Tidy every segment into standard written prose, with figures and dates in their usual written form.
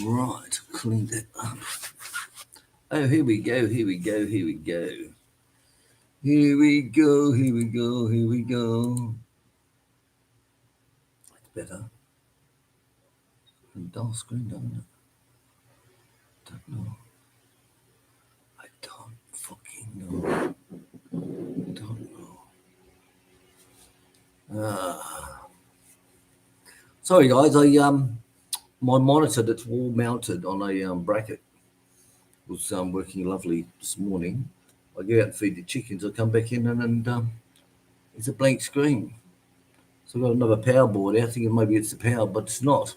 Right, clean that up. Oh, here we go, here we go, here we go. Here we go, here we go, here we go. That's better. Dull screen, doesn't it? Don't know. I don't fucking know. Don't know. Sorry guys, my monitor that's wall mounted on a bracket was working lovely this morning. I go out and feed the chickens. I come back in and it's a blank screen. So I've got another power board out, thinking maybe it's the power, but it's not.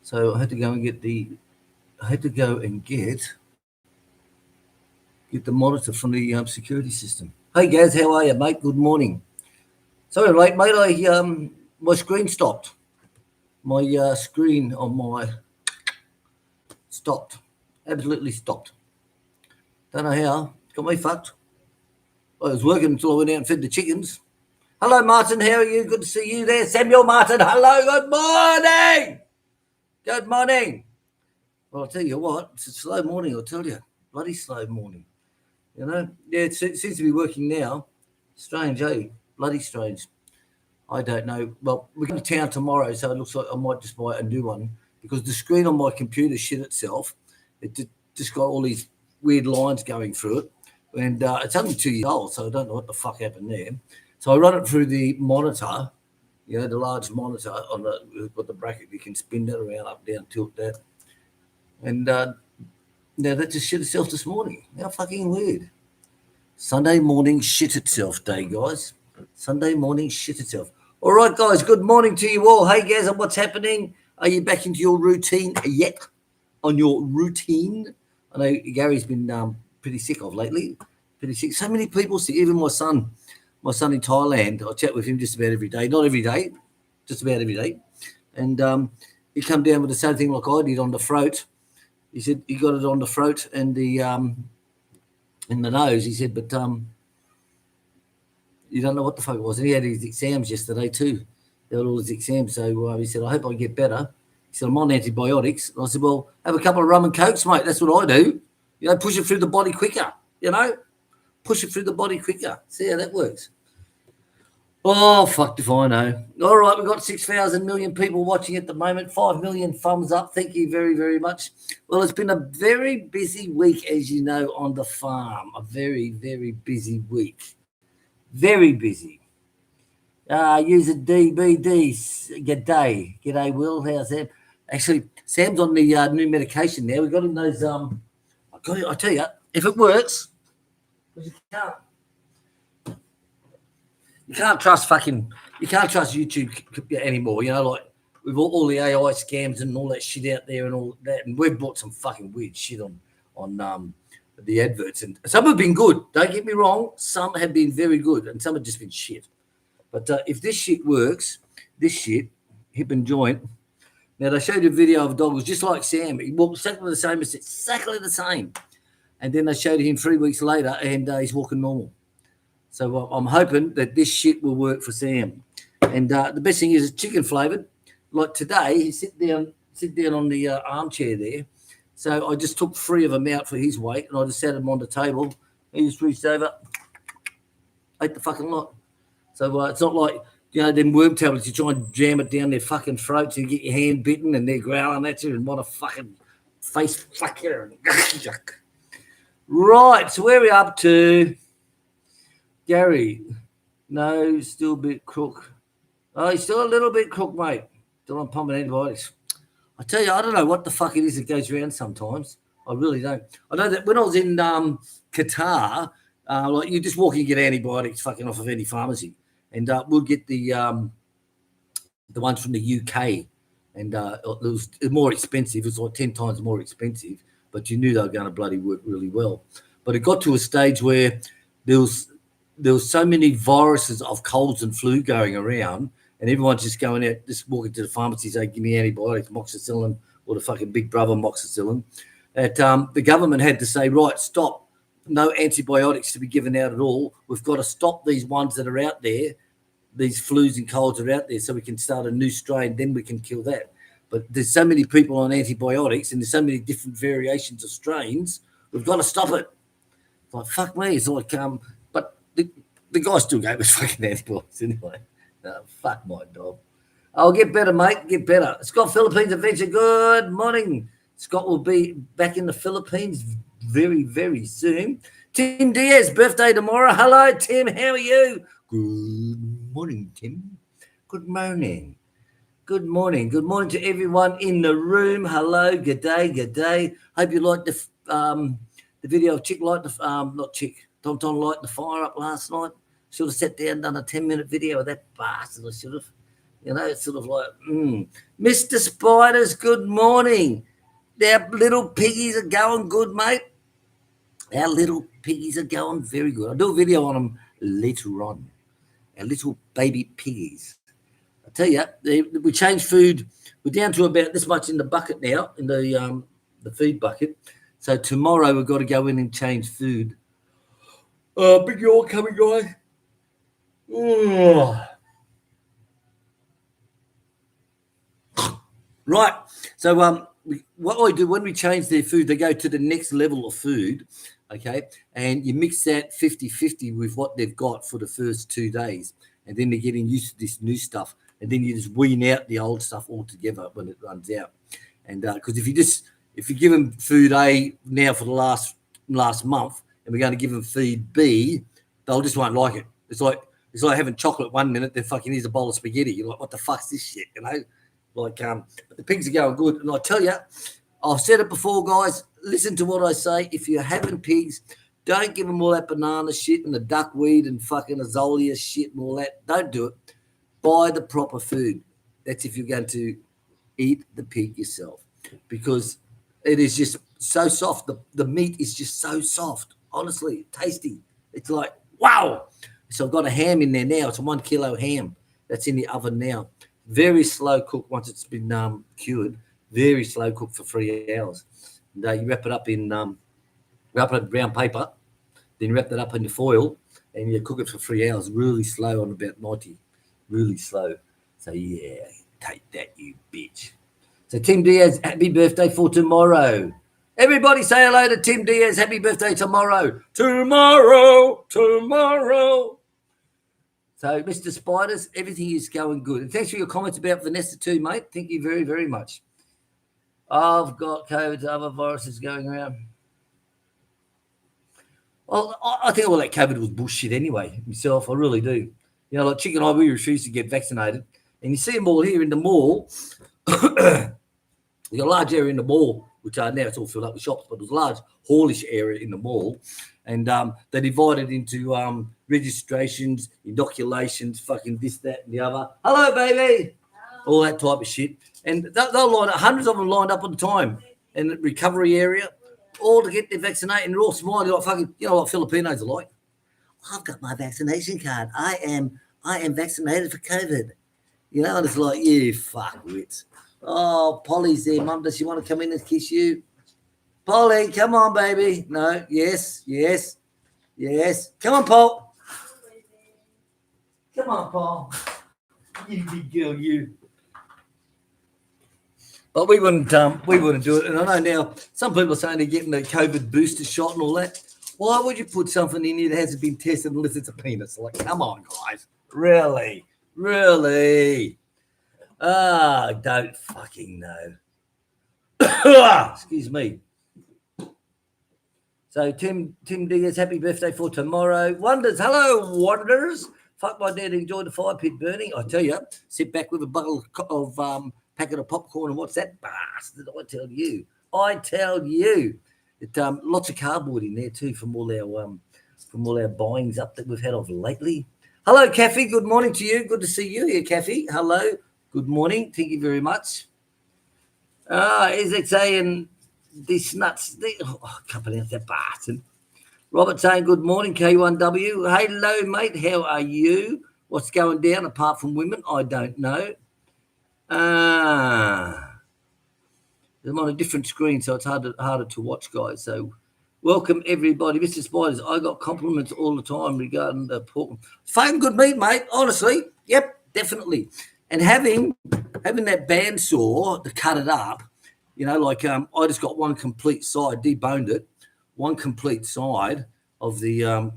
So I had to go and get the monitor from the security system. Hey Gaz, how are you, mate? Good morning. Sorry, mate. My screen stopped. My screen on my stopped. Absolutely stopped. Don't know how. Got me fucked. Well, it was working until I went out and fed the chickens. Hello, Martin. How are you? Good to see you there. Samuel Martin. Hello. Good morning. Good morning. Well, I'll tell you what. It's a slow morning, I'll tell you. Bloody slow morning. You know? Yeah, it seems to be working now. Strange, eh? Bloody strange. I don't know. Well, we're going to town tomorrow, so it looks like I might just buy a new one because the screen on my computer shit itself. It just got all these weird lines going through it. And it's only 2 years old, so I don't know what the fuck happened there. So I run it through the monitor, the large monitor on the bracket. You can spin that around, up, down, tilt that. And now that just shit itself this morning. How fucking weird. Sunday morning shit itself day, guys. Sunday morning shit itself. All right, guys, good morning to you all. Hey, Gaz, what's happening? Are you back into your routine yet? On your routine? I know Gary's been pretty sick of lately. Pretty sick. So many people sick. Even my son in Thailand, I chat with him just about every day. Not every day, just about every day. And he come down with the same thing like I did on the throat. He said he got it on the throat and the in the nose. He said, but you don't know what the fuck it was. And he had his exams yesterday too. He had all his exams. So he said, I hope I get better. He said, I'm on antibiotics. And I said, well, have a couple of rum and cokes, mate. That's what I do. Push it through the body quicker, Push it through the body quicker. See how that works. Oh, fuck if I know. All right, we've got 6,000 million people watching at the moment. 5 million thumbs up. Thank you very, very much. Well, it's been a very busy week, as you know, on the farm. A very, very busy week. Very busy. User DBD. G'day, Will. How's that? Actually, Sam's on the new medication now. We've got him those. I tell you, if it works, because you can't trust YouTube anymore. Like with all the AI scams and all that shit out there and all that. And we've bought some fucking weird shit on the adverts, and some have been good. Don't get me wrong. Some have been very good, and some have just been shit. But if this shit works, hip and joint. Now, they showed a video of a dog who was just like Sam. He walked exactly the same, exactly the same. And then they showed him 3 weeks later, and he's walking normal. So I'm hoping that this shit will work for Sam. And the best thing is it's chicken flavoured. Like today, he sit down on the armchair there. So I just took 3 of them out for his weight, and I just sat them on the table. He just reached over, ate the fucking lot. So it's not like, them worm tablets, you try and jam it down their fucking throats and get your hand bitten and they're growling at you and want to fucking face fuck you. Right, so where are we up to? Gary, no, still a bit crook. Oh, he's still a little bit crook, mate. Still on pumping antibiotics. I tell you, I don't know what the fuck it is that goes around sometimes. I really don't. I know that when I was in Qatar, like you just walk and get antibiotics fucking off of any pharmacy. And we'll get the ones from the UK, and it was more expensive. It was like 10 times more expensive, but you knew they were going to bloody work really well. But it got to a stage where there was so many viruses of colds and flu going around, and everyone's just going out, just walking to the pharmacy, saying, give me antibiotics, moxicillin, or the fucking big brother moxicillin. That the government had to say, right, stop. No antibiotics to be given out at all. We've got to stop these ones that are out there. These flus and colds are out there, so we can start a new strain. Then we can kill that. But there's so many people on antibiotics and there's so many different variations of strains. We've got to stop it. It's like, fuck me. It's like, but the guy still gave us fucking antibiotics anyway. Fuck my dog. I'll get better, mate. Get better. Scott, Philippines Adventure. Good morning. Scott will be back in the Philippines very, very soon. Tim Diaz, birthday tomorrow. Hello, Tim. How are you? Good morning, Tim. Good morning. Good morning. Good morning to everyone in the room. Hello. Good day. Good day. Hope you liked the video of Chic light the not Chic. Tom light the fire up last night. Should have sat down and done a 10-minute video of that bastard. I should have. You know, it's sort of like, Mr. Spiders, good morning. Our little piggies are going good, mate. Our little piggies are going very good. I'll do a video on them later on. Our little baby piggies. I tell you, we changed food. We're down to about this much in the bucket now, in the feed bucket. So tomorrow we've got to go in and change food. Big yawn coming, guys. Right. So what I do when we change their food, they go to the next level of food, okay? And you mix that 50-50 with what they've got for the first 2 days. And then they're getting used to this new stuff. And then you just wean out the old stuff altogether when it runs out. And because if you give them food A now for the last month, and we're going to give them feed B, they'll just won't like it. It's like having chocolate 1 minute, then fucking here's a bowl of spaghetti. You're like, what the fuck's this shit, you know? Like, but the pigs are going good. And I tell you, I've said it before, guys, listen to what I say. If you're having pigs, don't give them all that banana shit and the duckweed and fucking azolia shit and all that. Don't do it. Buy the proper food. That's if you're going to eat the pig yourself, because it is just so soft. The meat is just so soft, honestly, tasty. It's like, wow. So I've got a ham in there now. It's a 1 kilo ham that's in the oven now. Very slow cook once it's been cured. Very slow cook for 3 hours. And, you wrap it up in brown paper, then you wrap that up in the foil, and you cook it for 3 hours. Really slow on about 90. Really slow. So yeah, take that, you bitch. So Tim Diaz, happy birthday for tomorrow. Everybody say hello to Tim Diaz. Happy birthday tomorrow. Tomorrow. So, Mr. Spiders, everything is going good. And thanks for your comments about Vanessa too, mate. Thank you very, very much. I've got COVID, other viruses going around. Well, I think all that COVID was bullshit anyway, myself. I really do. You know, like Chic and I, we refused to get vaccinated. And you see them all here in the mall. You've got a large area in the mall, which now it's all filled up with shops, but there's a large haulage area in the mall. And they divided into registrations, inoculations, fucking this, that, and the other. Hello, baby. Hello. All that type of shit. And they'll line up, hundreds of them lined up at the time in the recovery area, all to get their vaccination. And they're all smiling like fucking, you know what Filipinos are like. I've got my vaccination card. I am vaccinated for COVID. You know, and it's like, you fuckwits. Oh, Polly's there, Mum. Does she want to come in and kiss you? Polly, come on, baby. No, yes. Come on, Paul. Come on, Paul. You big girl, you. But we wouldn't do it. And I know now some people are saying they're getting the COVID booster shot and all that. Why would you put something in here that hasn't been tested unless it's a penis? Like, come on, guys. Really? I don't fucking know. Excuse me. So Tim Diaz, happy birthday for tomorrow. Wonders, hello, Wonders. Fuck my dad, enjoy the fire pit burning. I tell you, sit back with a bucket of packet of popcorn and what's that bastard? I tell you. It lots of cardboard in there too from all our buyings up that we've had of lately. Hello, Kathy. Good morning to you. Good to see you here, Kathy. Hello. Good morning. Thank you very much. Is it saying this nuts? I can't pronounce that bastard. Robert saying good morning, K1W. Hello, mate. How are you? What's going down apart from women? I don't know. I'm on a different screen, so it's harder to watch, guys. So welcome, everybody. Mr. Spiders, I got compliments all the time regarding the pork. Fucking good meat, mate, honestly. Yep, definitely. And having having that bandsaw to cut it up, you know, like I just got one complete side, deboned it, one complete side of the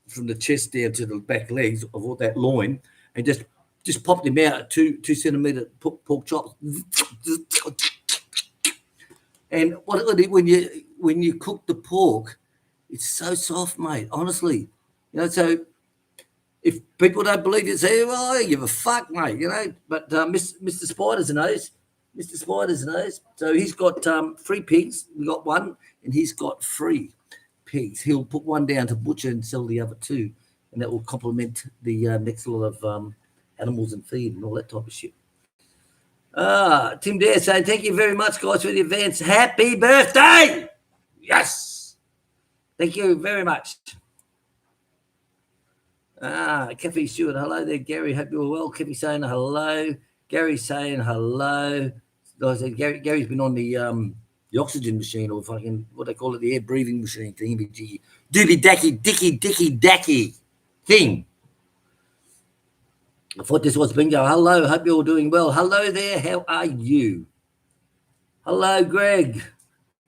from the chest down to the back legs of all that loin, and just popped him out at 2 centimeter pork chops. And when you cook the pork, it's so soft, mate. Honestly, you know. So if people don't believe it, say, "Well, I don't give a fuck, mate," you know. But Mr. Spiders knows. Mr. Spiders knows. So he's got 3 pigs. We got one, and he's got 3 pigs. He'll put one down to butcher and sell the other 2, and that will complement the next lot of animals and feed and all that type of shit. Tim Dare saying, thank you very much, guys, for the advance. Happy birthday! Yes! Thank you very much. Kathy Stewart, hello there, Gary. Hope you're well. Kathy saying hello. Gary saying hello. Gary's been on the oxygen machine, or fucking what they call it, the air breathing machine thing. Doobie dacky, dicky dacky thing. I thought this was bingo. Hello, hope you're all doing well. Hello there, how are you? Hello, Greg.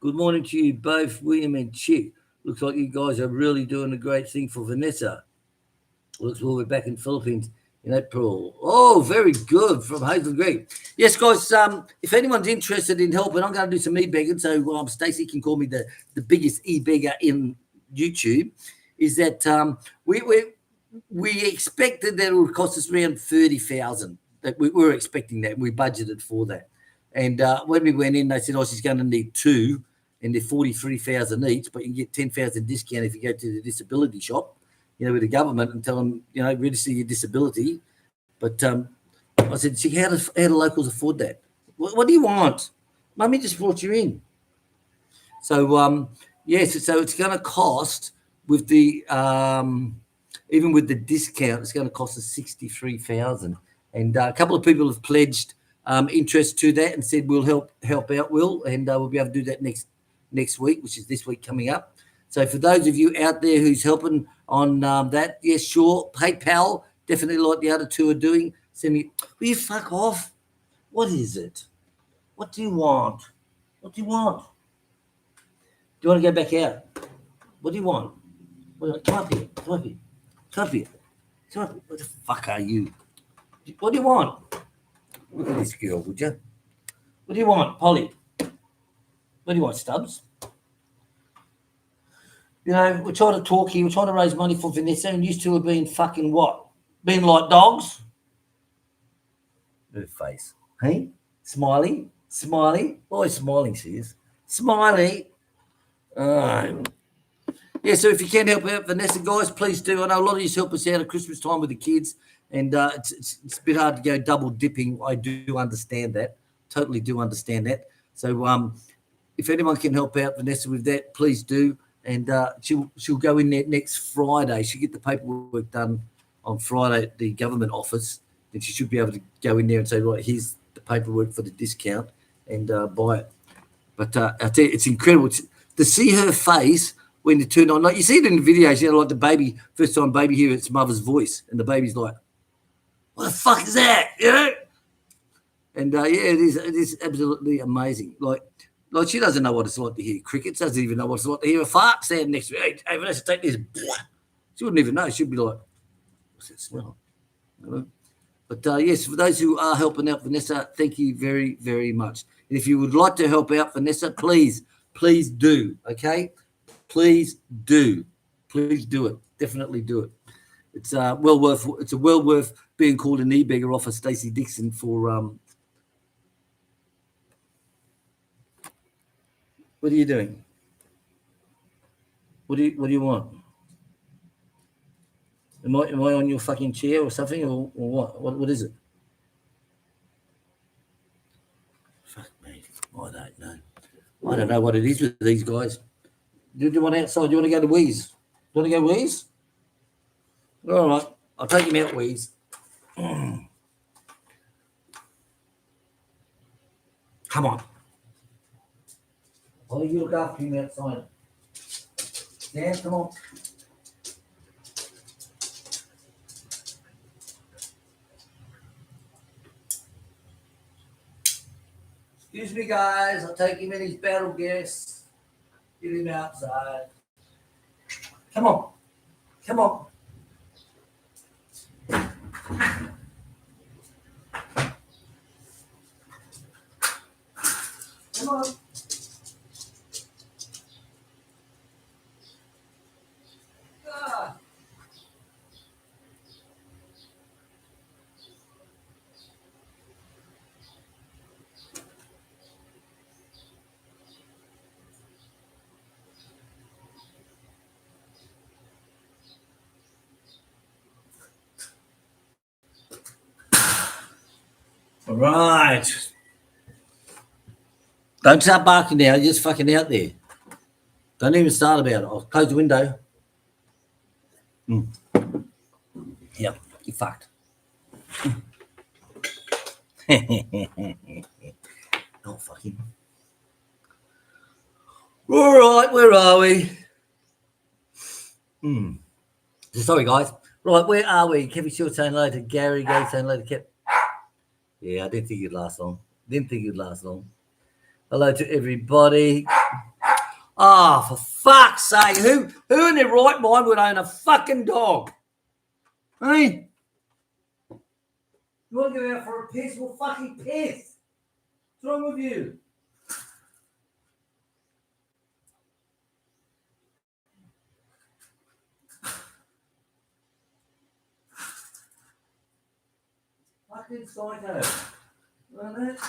Good morning to you both, William and Chic. Looks like you guys are really doing a great thing for Vanessa. Looks like we're back in Philippines in April. Oh, very good from Hazel Greg. Yes, guys, if anyone's interested in helping, I'm going to do some e-begging, so Stacey can call me the biggest e-beggar in YouTube, is that we expected that it would cost us around 30,000. That we were expecting that. We budgeted for that. And when we went in, they said, she's going to need 2, and they're 43,000 each, but you can get 10,000 discount if you go to the disability shop, you know, with the government, and tell them, you know, register your disability. But I said, how do locals afford that? What do you want? Mummy just brought you in. So, yes, so it's going to cost with the... even with the discount, it's going to cost us 63,000. And a couple of people have pledged interest to that and said we'll help out, Will, and we'll be able to do that next week, which is this week coming up. So for those of you out there who's helping on that, yes, sure, PayPal, definitely like the other 2 are doing. Send me. Will you fuck off? What is it? What do you want? What do you want? Do you want to go back out? What do you want? Come up here. Come up here. Come up here. Come up here. What the fuck are you? What do you want? Look at this girl, would you? What do you want, Polly? What do you want, Stubbs? You know, we're trying to talk here. We're trying to raise money for Vanessa, and you 2 are being fucking what? Being like dogs? Her face. Hey? Smiley? Always smiling, she is. Smiley. Yeah, so if you can help out Vanessa, guys, please do. I know a lot of you help us out at Christmas time with the kids, and it's a bit hard to go double dipping. I do understand that. Totally do understand that. So if anyone can help out Vanessa with that, please do. And she'll go in there next Friday. She'll get the paperwork done on Friday at the government office. Then she should be able to go in there and say, right, here's the paperwork for the discount, and buy it. But I tell you, it's incredible to see her face when you turn on. Like you see it in the videos, you know, like the baby, first time baby hears its mother's voice, and the baby's like, what the fuck is that? You know? And yeah, it is absolutely amazing. Like she doesn't know what it's like to hear crickets, doesn't even know what it's like to hear a fart stand next to her. Hey, Vanessa, take this. She wouldn't even know. She'd be like, what's that smell? You know? But yes, for those who are helping out Vanessa, thank you very, very much. And if you would like to help out Vanessa, please do, okay? Please do it. Definitely do it. It's well worth being called an e-beggar off of Stacey Dixon for what are you doing? What do you want? Am I on your fucking chair or something, or what? What is it? Fuck me. I don't know. I don't know what it is with these guys. Do you want outside? Do you want to go to Wheeze? Do you want to go Wheeze? All right. I'll take him out Wheeze. Come on. Why don't you look after him outside? Yeah, come on. Excuse me, guys. I'll take him in his battle gas. Get him outside. Come on. Come on. Come on. Ah. All right. Don't start barking now. You're just fucking out there. Don't even start about it. I'll close the window. Yep, you're fucked. Oh, fucking. All right, where are we? Sorry, guys. Right, where are we? Kevin Short saying hello to Gary. Gary saying hello to Kev. Yeah, I didn't think you'd last long. Hello to everybody. Oh, for fuck's sake. Who in their right mind would own a fucking dog? Hey? You want to go out for a piss? Well, fucking piss. What's wrong with you? Fucking psychos. Isn't it?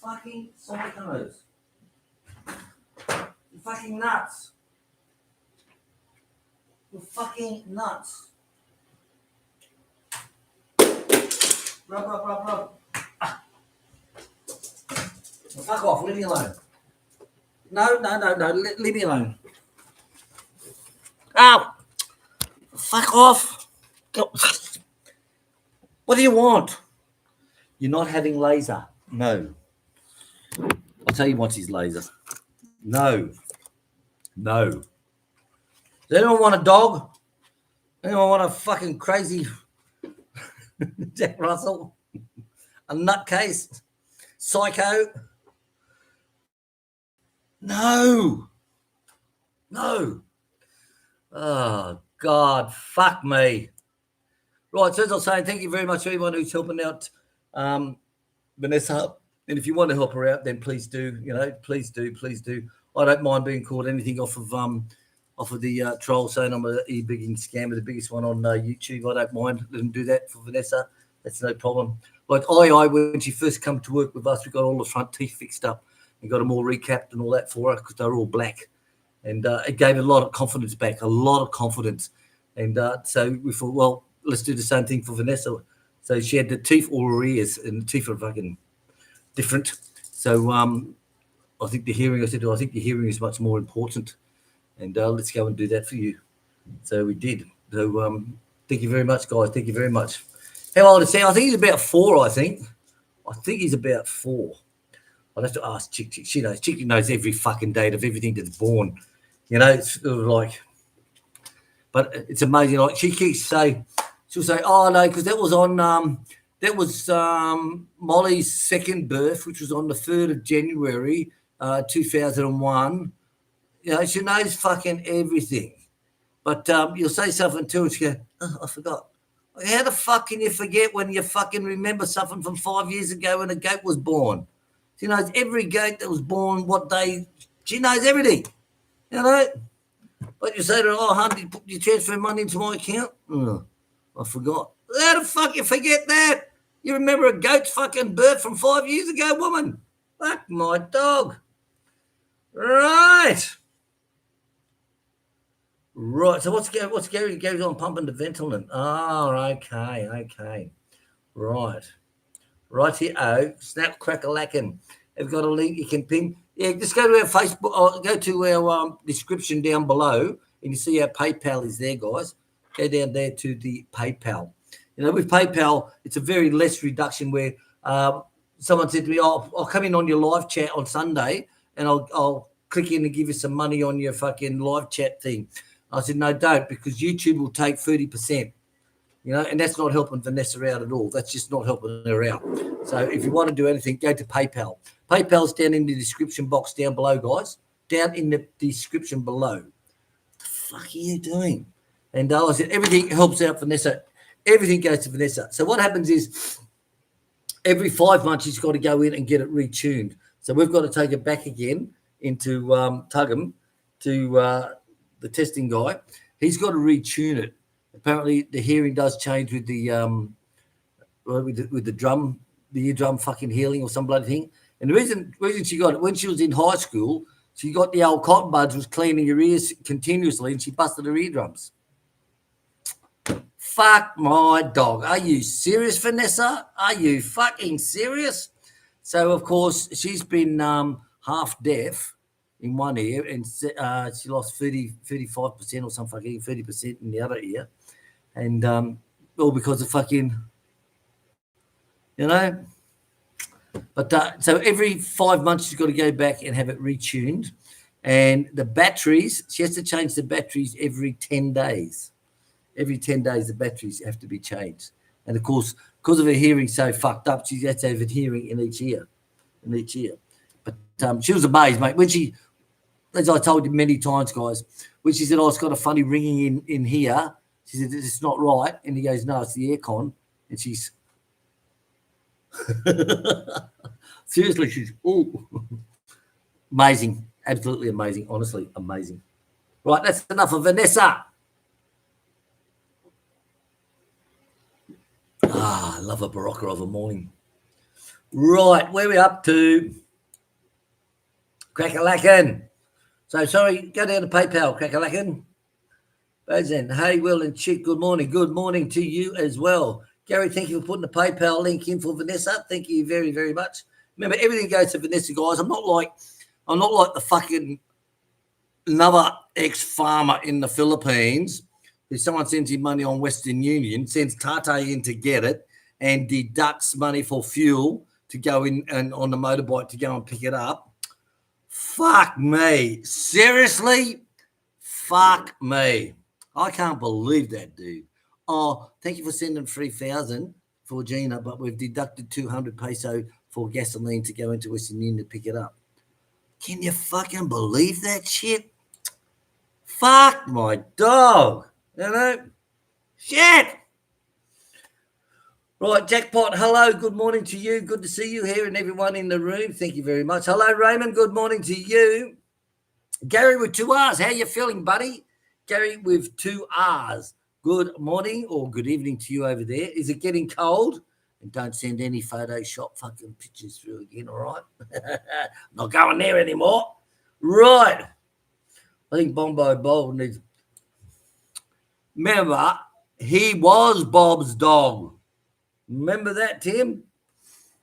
Fucking psychos. You're fucking nuts. You're fucking nuts. Rub. Ah. Fuck off. Leave me alone. No. Leave me alone. Ow. Fuck off. Go. What do you want? You're not having laser. No. I'll tell you what's his laser. No. Does anyone want a dog? Anyone want a fucking crazy Jack Russell? A nutcase? Psycho? No. Oh, God. Fuck me. Right, so as I was saying, thank you very much to everyone who's helping out Vanessa. And if you want to help her out, then please do. Please do. I don't mind being called anything off of the troll saying I'm an e-bigging scammer, the biggest one on YouTube. I don't mind. Let them do that for Vanessa. That's no problem. Like I when she first come to work with us, we got all the front teeth fixed up and got them all recapped and all that for her because they were all black. And it gave a lot of confidence back, And so we thought, well, let's do the same thing for Vanessa. So she had the teeth all her ears, and the teeth are fucking different. So I think the hearing is much more important. And let's go and do that for you. So we did. So thank you very much, guys. Thank you very much. How old is he? I think he's about 4, I think he's about 4. I'll have to ask Chic. She knows. Chic knows every fucking date of everything that's born. It's sort of like, but it's amazing. Like she keeps saying, she'll say, "Oh no," because that was on Molly's second birth, which was on the 3rd of January, 2001. She knows fucking everything. But you'll say something to her, and she go, "Oh, I forgot." How the fuck can you forget when you fucking remember something from 5 years ago when a goat was born? She knows every goat that was born, what day. She knows everything. But you say to her, "Oh, honey, you transfer money into my account?" Oh, I forgot. How the fuck you forget that? You remember a goat's fucking birth from 5 years ago, woman? Fuck my dog. Right. So what's Gary? Gary's on pumping the Ventolin. Oh, okay. Right. Righty-o. Snap, crack-a-lackin'. I've got a link you can pin. Yeah, just go to our Facebook, or go to our description down below, and you see our PayPal is there, guys. Go down there to the PayPal. With PayPal, it's a very less reduction where someone said to me, I'll come in on your live chat on Sunday, and I'll click in and give you some money on your fucking live chat thing. I said, no, don't, because YouTube will take 30%. And that's not helping Vanessa out at all. That's just not helping her out. So if you want to do anything, go to PayPal. PayPal's down in the description box down below, guys. Down in the description below. What the fuck are you doing? And I said, everything helps out Vanessa. Everything goes to Vanessa. So what happens is every 5 months she's got to go in and get it retuned. So we've got to take it back again into Tuggum to the testing guy. He's got to retune it. Apparently the hearing does change with the drum, the eardrum fucking healing or some bloody thing. And the reason she got it, when she was in high school, she got the old cotton buds, was cleaning her ears continuously, and she busted her eardrums. Fuck my dog. Are you serious, Vanessa? Are you fucking serious? So, of course, she's been half deaf in one ear, and she lost 35% or some fucking 30% in the other ear. And all because of fucking, you know. But so every 5 months she's got to go back and have it retuned. And the batteries, she has to change the batteries every 10 days. Every 10 days, the batteries have to be changed. And, of course, because of her hearing so fucked up, she has to have a hearing in each ear. But she was amazed, mate. When she, as I told you many times, guys, when she said, oh, it's got a funny ringing in here, she said, it's not right. And he goes, no, it's the aircon. And she's... Seriously, she's amazing. Absolutely amazing. Honestly, amazing. Right, that's enough of Vanessa. I love a barocca of a morning. Right, where are we up to? Crackalackin. So, sorry, go down to PayPal, Crackalackin. Bozen, hey, Will and Chic, good morning. Good morning to you as well. Gary, thank you for putting the PayPal link in for Vanessa. Thank you very, very much. Remember, everything goes to Vanessa, guys. I'm not like the fucking another ex-farmer in the Philippines. If someone sends you money on Western Union, sends Tate in to get it, and deducts money for fuel to go in and on the motorbike to go and pick it up. Fuck me. Seriously? Fuck me. I can't believe that, dude. Oh, thank you for sending 3,000 for Gina, but we've deducted 200 peso for gasoline to go into Western Union to pick it up. Can you fucking believe that shit? Fuck my dog. You know? Shit. Right, Jackpot, hello, good morning to you. Good to see you here and everyone in the room. Thank you very much. Hello, Raymond, good morning to you. Gary with 2 R's, how you feeling, buddy? Gary with 2 R's. Good morning or good evening to you over there. Is it getting cold? And don't send any Photoshop fucking pictures through again, all right? Not going there anymore. Right. I think Bombo Bob needs... Remember, he was Bob's dog. Remember that, Tim?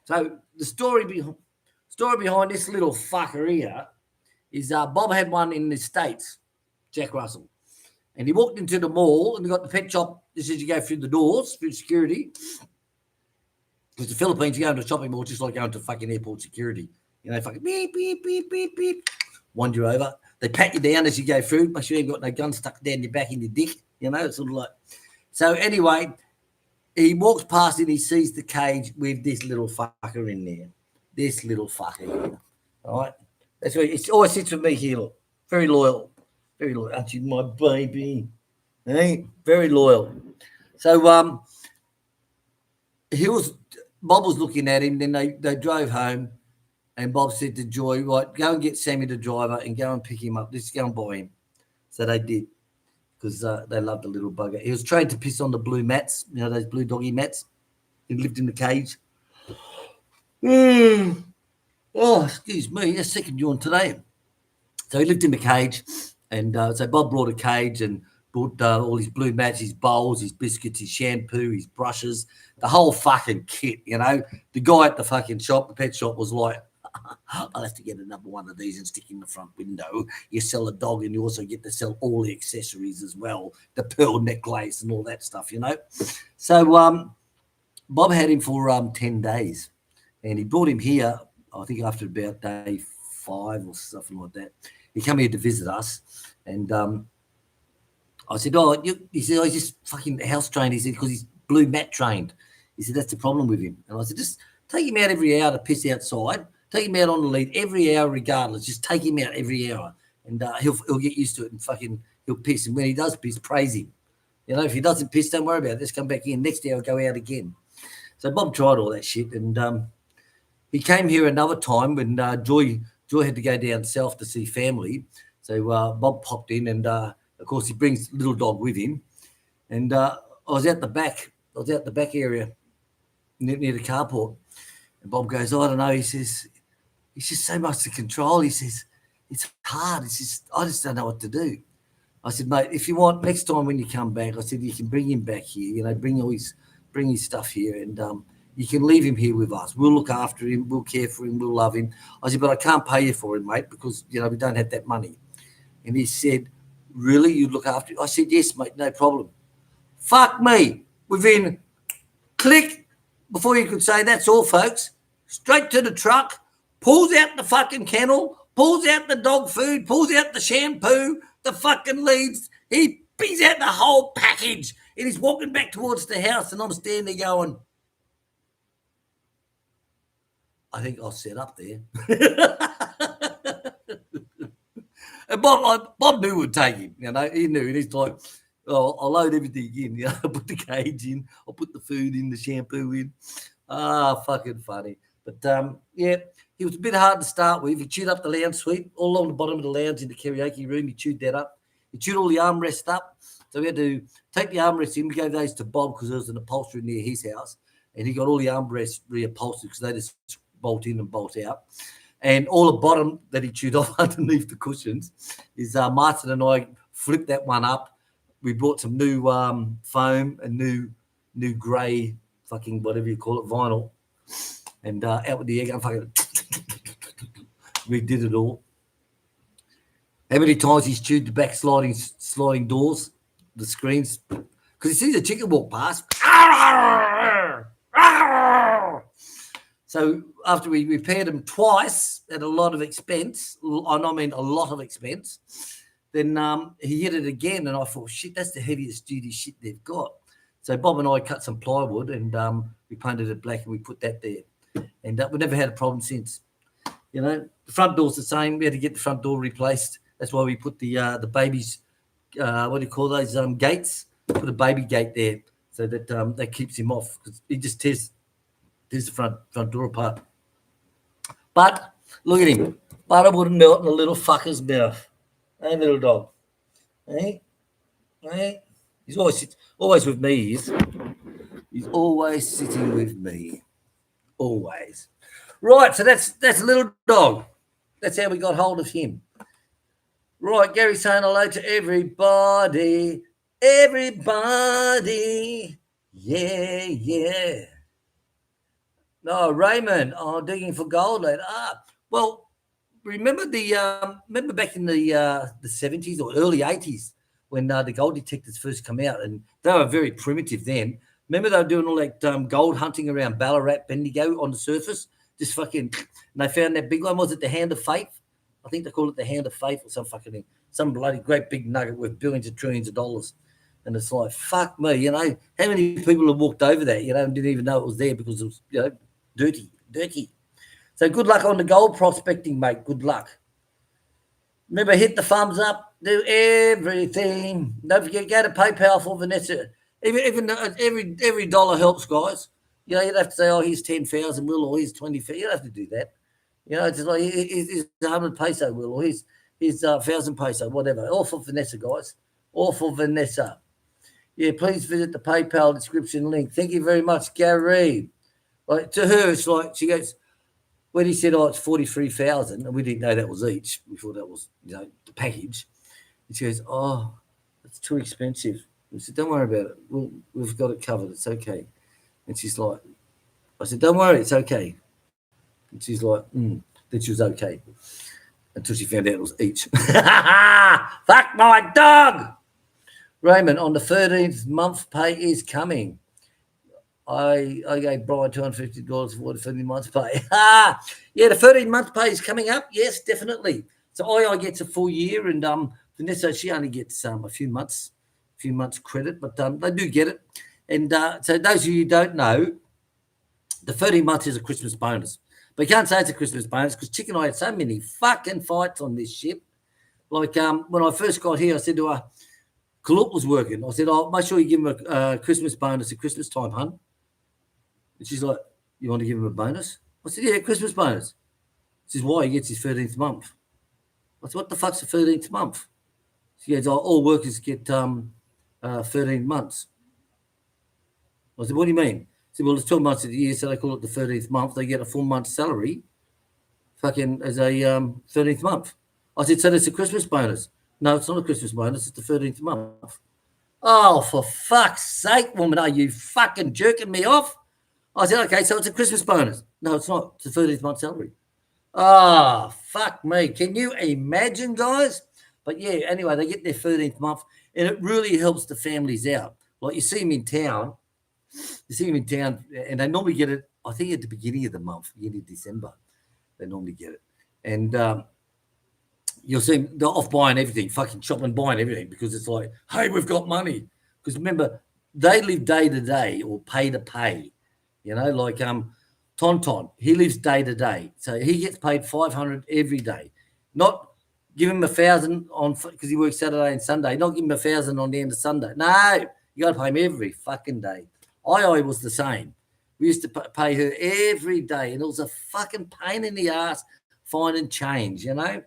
So the story behind this little fucker here is Bob had one in the States, Jack Russell. And he walked into the mall and he got the pet shop. This is you go through the doors, through security. Because the Philippines, you go into a shopping mall just like going to fucking airport security. You know, fucking beep, beep, beep, beep, beep. Wander over. They pat you down as you go through. Make sure you haven't got no gun stuck down your back in your dick. You know, it's sort of like. So anyway, he walks past and he sees the cage with this little fucker in there. This little fucker here. All right? That's why it always sits with me here. Look. Very loyal. Very loyal. Aren't you my baby? Hey? Very loyal. So Bob was looking at him. Then they drove home. And Bob said to Joy, right, go and get Sammy the driver and go and pick him up. Just go and buy him. So they did because they loved the little bugger. He was trained to piss on the blue mats, you know, those blue doggy mats. He lived in the cage. Oh, excuse me. A second yawn today. So he lived in the cage. And so Bob brought a cage and brought all his blue mats, his bowls, his biscuits, his shampoo, his brushes, the whole fucking kit, you know. The guy at the fucking shop, the pet shop, was like, I'll have to get another one of these and stick in the front window. You sell a dog and you also get to sell all the accessories as well, the pearl necklace and all that stuff, you know. So Bob had him for 10 days and he brought him here, I think after about day 5 or something like that. He came here to visit us and I said, he said, he's just fucking house trained. He said, because he's blue mat trained. He said, that's the problem with him. And I said, just take him out every hour to piss outside. Take him out on the lead every hour, regardless. Just take him out every hour, and he'll get used to it, and fucking he'll piss. And when he does piss, praise him. You know, if he doesn't piss, don't worry about it. Just come back in. Next hour, go out again. So Bob tried all that shit, and he came here another time when Joy had to go down south to see family. So Bob popped in, and of course he brings little dog with him. And I was out the back. I was out the back area near the carport. And Bob goes, I don't know. He says, it's just so much to control. He says, it's hard. It's just, I just don't know what to do. I said, mate, if you want, next time when you come back, I said, you can bring him back here, you know, bring his stuff here, and you can leave him here with us. We'll look after him. We'll care for him. We'll love him. I said, but I can't pay you for him, mate, because, you know, we don't have that money. And he said, really? You look after him? I said, yes, mate, no problem. Fuck me. Within click, before you could say that's all, folks, straight to the truck, pulls out the fucking kennel, pulls out the dog food, pulls out the shampoo, the fucking leads. He pings out the whole package, and he's walking back towards the house, and I'm standing there going, I think I'll set up there. And Bob knew we'd take him, you know. He knew, and he's like, oh, I'll load everything in, you know. I'll put the cage in, I'll put the food in, the shampoo in. Fucking funny. But, yeah, he was a bit hard to start with. He chewed up the lounge suite, all along the bottom of the lounge in the karaoke room. He chewed that up. He chewed all the armrests up. So we had to take the armrests in. We gave those to Bob because there was an upholstery near his house. And he got all the armrests reupholstered because they just bolt in and bolt out. And all the bottom that he chewed off underneath the cushions is Martin and I flipped that one up. We brought some new foam and new grey fucking whatever you call it, vinyl. And out with the air gun, fucking we did it all. How many times he's chewed the back sliding doors, the screens, because he sees a chicken walk past. So after we repaired him twice at a lot of expense, I mean a lot of expense, then he hit it again, and I thought, shit, that's the heaviest duty shit they've got. So Bob and I cut some plywood, and we painted it black, and we put that there. And we never had a problem since. You know, the front door's the same. We had to get the front door replaced. That's why we put the baby's, what do you call those, gates? Put a baby gate there so that that keeps him off, because he just tears the front door apart. But look at him. Butter wouldn't melt in a little fucker's mouth. Hey, little dog. Hey? Hey? He's always with me. He's always sitting with me. Always. Right, so that's a little dog. That's how we got hold of him. Right, Gary's saying hello to everybody. Everybody. Yeah, yeah. No, Raymond, digging for gold, lad. Well, remember back in the 70s or early 80s when the gold detectors first come out, and they were very primitive then. Remember they were doing all that gold hunting around Ballarat, Bendigo on the surface? Just fucking, and they found that big one. Was it the Hand of Faith? I think they call it the Hand of Faith or some fucking thing. Some bloody great big nugget worth billions of trillions of dollars. And it's like, fuck me, you know, how many people have walked over that, you know, and didn't even know it was there because it was, you know, dirty. So good luck on the gold prospecting, mate. Good luck. Remember, hit the thumbs up, do everything. Don't forget, go to PayPal for Vanessa. Even every dollar helps, guys. You know, you don't have to say, oh, here's 10,000, Will, or here's 20,000. You don't have to do that. You know, it's just like, here's 100 peso, Will, or here's 1,000 peso, whatever. All for Vanessa, guys. All for Vanessa. Yeah, please visit the PayPal description link. Thank you very much, Gary. Like, to her, it's like, she goes, when he said, oh, it's 43,000, and we didn't know that was each. We thought that was, you know, the package. And she goes, oh, it's too expensive. We said, don't worry about it. We've got it covered. It's okay. And she's like, I said, don't worry, it's okay. And she's like, that she was okay. Until she found out it was each. Fuck my dog! Raymond, on the 13th, month pay is coming. I gave Brian $250 for the 13 months pay. Yeah, the 13-month pay is coming up. Yes, definitely. So I gets a full year, and Vanessa, she only gets a few months credit, but they do get it. And so those of you who don't know, the 13 months is a Christmas bonus. But you can't say it's a Christmas bonus because Chick and I had so many fucking fights on this ship. Like when I first got here, I said to her, Kalup was working. I said, "Oh, make sure you give him a Christmas bonus at Christmas time, hun." And she's like, "You want to give him a bonus?" I said, "Yeah, Christmas bonus." She says, "Why? He gets his 13th month." I said, "What the fuck's the 13th month?" She goes, "Oh, all workers get 13 months." I said, "What do you mean?" She said, "Well, it's 12 months of the year, so they call it the 13th month. They get a full month's salary fucking as a 13th month." I said, "So that's a Christmas bonus?" "No, it's not a Christmas bonus. It's the 13th month." "Oh, for fuck's sake, woman, are you fucking jerking me off?" I said, "Okay, so it's a Christmas bonus." "No, it's not. It's the 13th month salary." Oh, fuck me. Can you imagine, guys? But yeah, anyway, they get their 13th month, and it really helps the families out. Like you see them in town, and they normally get it, I think, at the beginning of the month, beginning of December, they normally get it. And you'll see them, they're off buying everything, fucking shopping, buying everything, because it's like, hey, we've got money. Because remember, they live day to day or pay to pay. You know, like Tonton, he lives day to day. So he gets paid 500 every day. Not give him 1,000 on, because he works Saturday and Sunday, not give him 1,000 on the end of Sunday. No, you got to pay him every fucking day. I was the same. We used to pay her every day, and it was a fucking pain in the ass finding change, you know.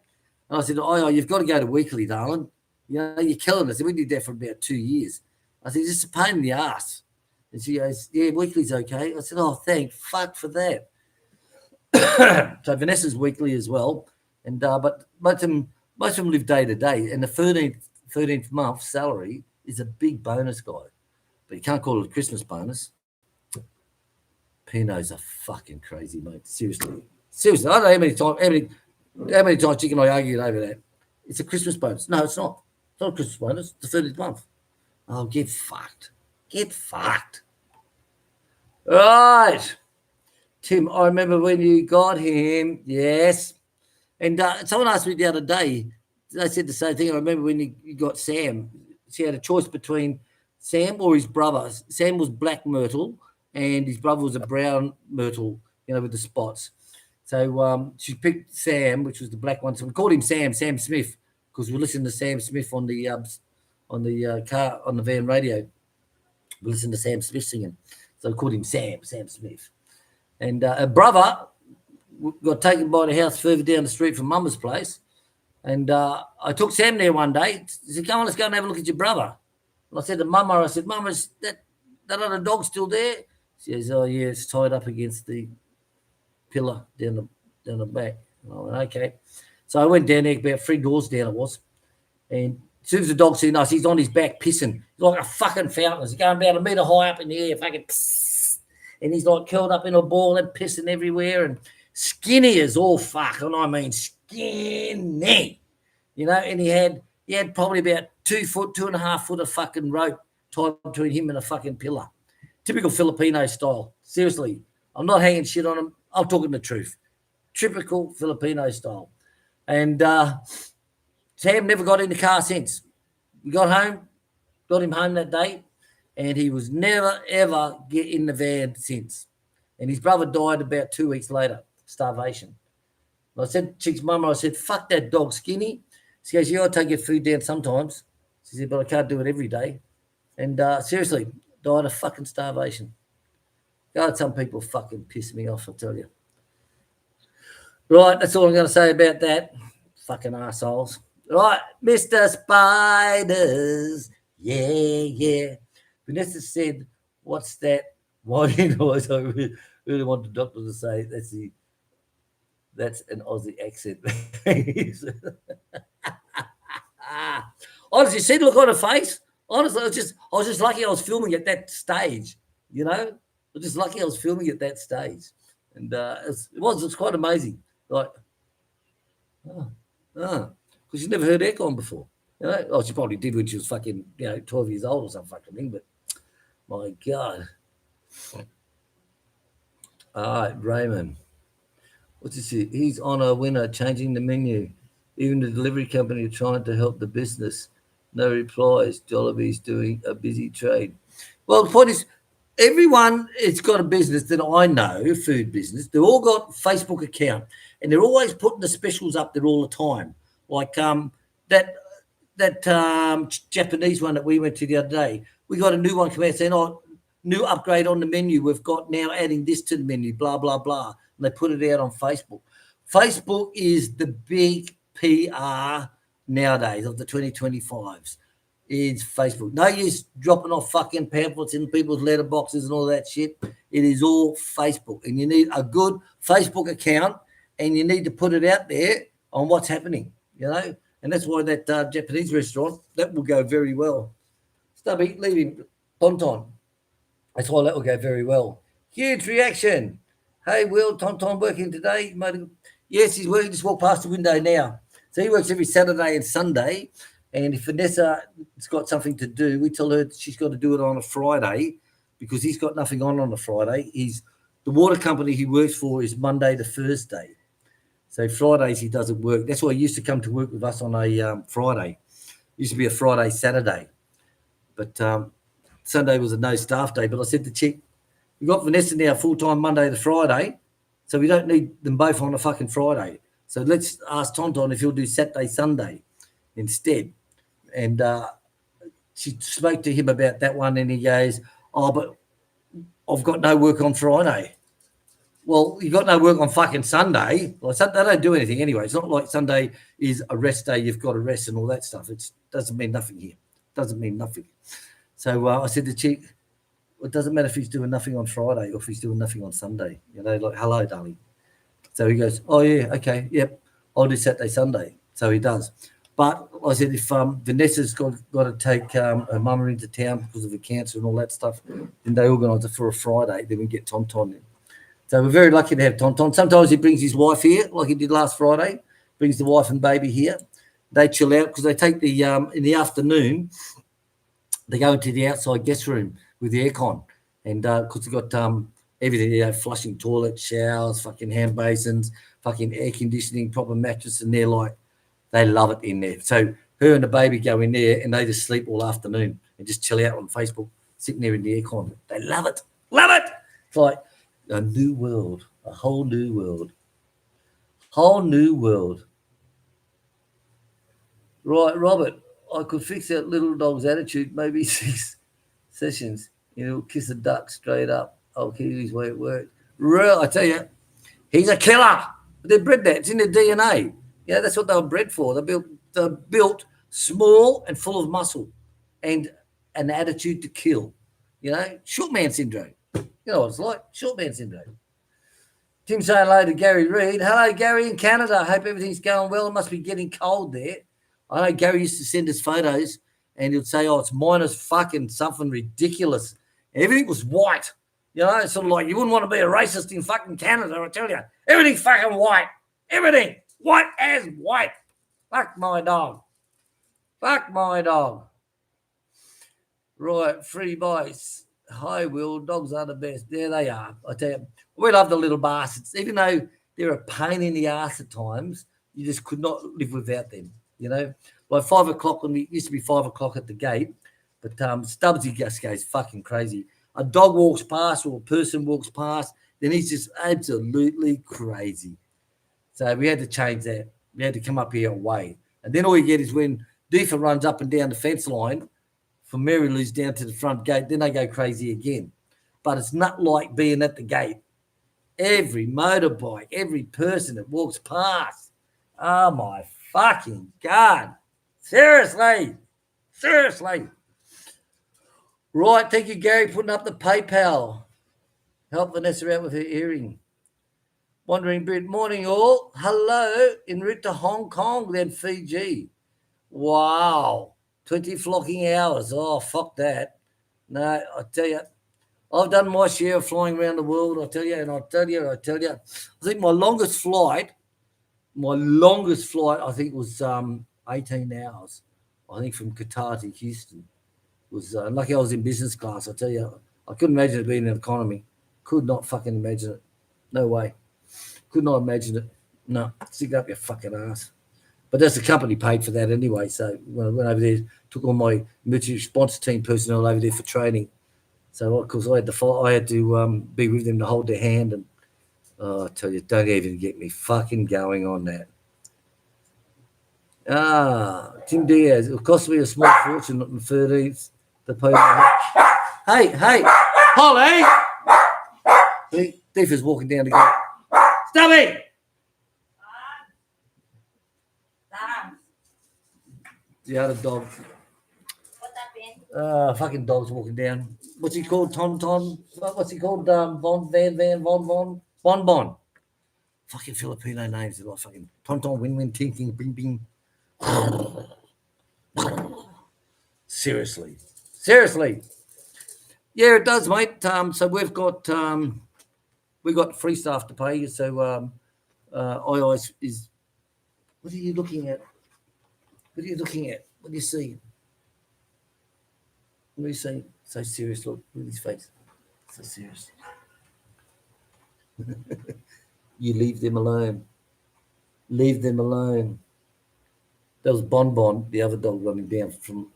And I said, you've got to go to weekly, darling. You know, you're killing us. And we did that for about 2 years. I said, it's just a pain in the ass. And she goes, yeah, weekly's okay. I said, oh, thank fuck for that. So Vanessa's weekly as well. And but most of them live day to day. And the 13th month salary is a big bonus, guy. But you can't call it a Christmas bonus. Pino's are fucking crazy, mate. Seriously. I don't know how many times Chick and I argued over that. It's a Christmas bonus. No, it's not. It's not a Christmas bonus. It's the 13th month. Oh, get fucked. Get fucked. Right. Tim, I remember when you got him. Yes. And someone asked me the other day, they said the same thing. I remember when you got Sam. She had a choice between Sam or his brother. Sam was black myrtle, and his brother was a brown myrtle, you know, with the spots. So she picked Sam, which was the black one. So we called him Sam Smith, because we listened to Sam Smith on the car, on the van radio. We listened to Sam Smith singing. So we called him Sam Smith. And a brother got taken by the house further down the street from Mama's place. And I took Sam there one day. He said, come on, let's go and have a look at your brother. And I said to Mama, is that other dog still there? She says, oh, yeah, it's tied up against the pillar down the back. And I went, okay. So I went down there, about 3 doors down it was. And as soon as the dog seen us, he's on his back pissing. He's like a fucking fountain. He's going about a metre high up in the air, fucking psst. And he's like curled up in a ball and pissing everywhere and skinny as all fuck. And I mean skinny. You know, and he had probably about 2 foot, 2.5 foot of fucking rope tied between him and a fucking pillar. Typical Filipino style. Seriously. I'm not hanging shit on him. I'm talking the truth. Typical Filipino style. And Sam never got in the car since. We got him home that day, and he was never, ever get in the van since. And his brother died about 2 weeks later, starvation. And I said to Chick's mum, I said, fuck that dog, Skinny. She goes, yeah, I'll take your food down sometimes. She said, but I can't do it every day. And seriously, died of fucking starvation. God, some people fucking piss me off, I tell you. Right, that's all I'm going to say about that. Fucking assholes. Right, Mr. Spiders. Yeah. Vanessa said, what's that whining noise? I really want the doctor to say that's an Aussie accent. Honestly, see the look on her face? Honestly, I was just lucky I was filming at that stage, you know? I was just lucky I was filming at that stage. And it was quite amazing. Like, because she's never heard aircon before. You know? Oh, she probably did when she was fucking, 12 years old or some fucking thing, but my God. All right, Raymond. What's this here? He's on a winner, changing the menu. Even the delivery company are trying to help the business. No replies. Jollibee's doing a busy trade. Well, the point is, everyone has got a business that I know, food business. They've all got Facebook account, and they're always putting the specials up there all the time. Like that Japanese one that we went to the other day. We got a new one come out saying, "Oh, new upgrade on the menu. We've got now adding this to the menu." Blah blah blah, and they put it out on Facebook. Facebook is the big PR nowadays of the 2025s. Is Facebook. No use dropping off fucking pamphlets in people's letterboxes and all that shit. It is all Facebook. And you need a good Facebook account and you need to put it out there on what's happening, you know? And that's why that Japanese restaurant, that will go very well. Stubby, leave him. Tonton. That's why that will go very well. Huge reaction. Hey, Will, Tonton working today? Yes, he's working. Just walk past the window now. So he works every Saturday and Sunday. And if Vanessa's got something to do, we tell her she's got to do it on a Friday because he's got nothing on a Friday. The water company he works for is Monday to Thursday. So Fridays he doesn't work. That's why he used to come to work with us on a Friday. It used to be a Friday, Saturday. But Sunday was a no staff day. But I said to Chic, we got Vanessa now full-time Monday to Friday, so we don't need them both on a fucking Friday. So let's ask Tonton if he'll do Saturday, Sunday instead. And she spoke to him about that one, and he goes, "Oh, but I've got no work on Friday." Well, you got no work on fucking Sunday. Well, they don't do anything anyway. It's not like Sunday is a rest day. You've got to rest and all that stuff. It doesn't mean nothing here. It doesn't mean nothing. So I said to Chic, it doesn't matter if he's doing nothing on Friday or if he's doing nothing on Sunday. You know, like, hello, darling. So he goes, "Oh, yeah, okay, yep, I'll do Saturday, Sunday." So he does. But I said, if Vanessa's got to take her mum into town because of the cancer and all that stuff, then they organise it for a Friday. Then we get Tonton in. So we're very lucky to have Tonton. Sometimes he brings his wife here, like he did last Friday. Brings the wife and baby here. They chill out because they take the in the afternoon. They go into the outside guest room with the aircon, and because they've got everything, you know, flushing toilets, showers, fucking hand basins, fucking air conditioning, proper mattress, and they're like. They love it in there. So her and the baby go in there and they just sleep all afternoon and just chill out on Facebook, sitting there in the aircon. They love it. Love it. It's like a new world, a whole new world. Whole new world. Right, Robert, I could fix that little dog's attitude, maybe 6 sessions. You know, kiss a duck straight up. I'll keep his way it works. Real, I tell you, he's a killer. They're bred that. It's in their DNA. Yeah, that's what they were bred for. They're built small and full of muscle and an attitude to kill. You know, short man syndrome. You know what it's like, short man syndrome. Tim saying hello to Gary Reid. Hello, Gary in Canada. I hope everything's going well. It must be getting cold there. I know Gary used to send us photos and he'd say, "Oh, it's minus fucking something ridiculous." Everything was white. You know, sort of like you wouldn't want to be a racist in fucking Canada, I tell you. Everything's fucking white. Everything. White as white. Fuck my dog. Fuck my dog. Right, free bites. Hi, Will. Dogs are the best. There they are. I tell you, we love the little bastards. Even though they're a pain in the ass at times, you just could not live without them, you know. By 5 o'clock, when it used to be 5 o'clock at the gate, but Stubbsy just goes fucking crazy. A dog walks past or a person walks past, then he's just absolutely crazy. So we had to change that. We had to come up here away. And then all you get is when Deefa runs up and down the fence line from Mary Lou's down to the front gate, then they go crazy again. But it's not like being at the gate. Every motorbike, every person that walks past, oh my fucking God. Seriously. Right, thank you, Gary, putting up the PayPal. Help Vanessa out with her earring. Wandering Brit, morning all. Hello, en route to Hong Kong, then Fiji. Wow, 20 flocking hours. Oh, fuck that. No, I tell you, I've done my share of flying around the world, I tell you. I think my longest flight, I think was 18 hours. I think from Qatar to Houston. Was lucky I was in business class, I tell you. I couldn't imagine it being an economy. Could not fucking imagine it. No way. Could not imagine it. No, stick it up your fucking ass. But that's the company paid for that anyway. So when I went over there, took all my military response team personnel over there for training. So of course I had to be with them to hold their hand, and I tell you, don't even get me fucking going on that. Tim Diaz, it'll cost me a small fortune on the 13th. The people. Hey, Holly! See, Thief is walking down the gate. Stop it! The other dog. What's that, Ben? Fucking dog's walking down. What's he called? Ton. What's he called? Bon. Fucking Filipino names. They're like fucking Tonton, Win, Ting, Bing, Bing. Seriously. Yeah, it does, mate. So we've got free staff to pay. So IOS is. What are you looking at? What do you see? What do you see? So serious. Look at his face. So serious. You leave them alone. That was Bon, the other dog running down from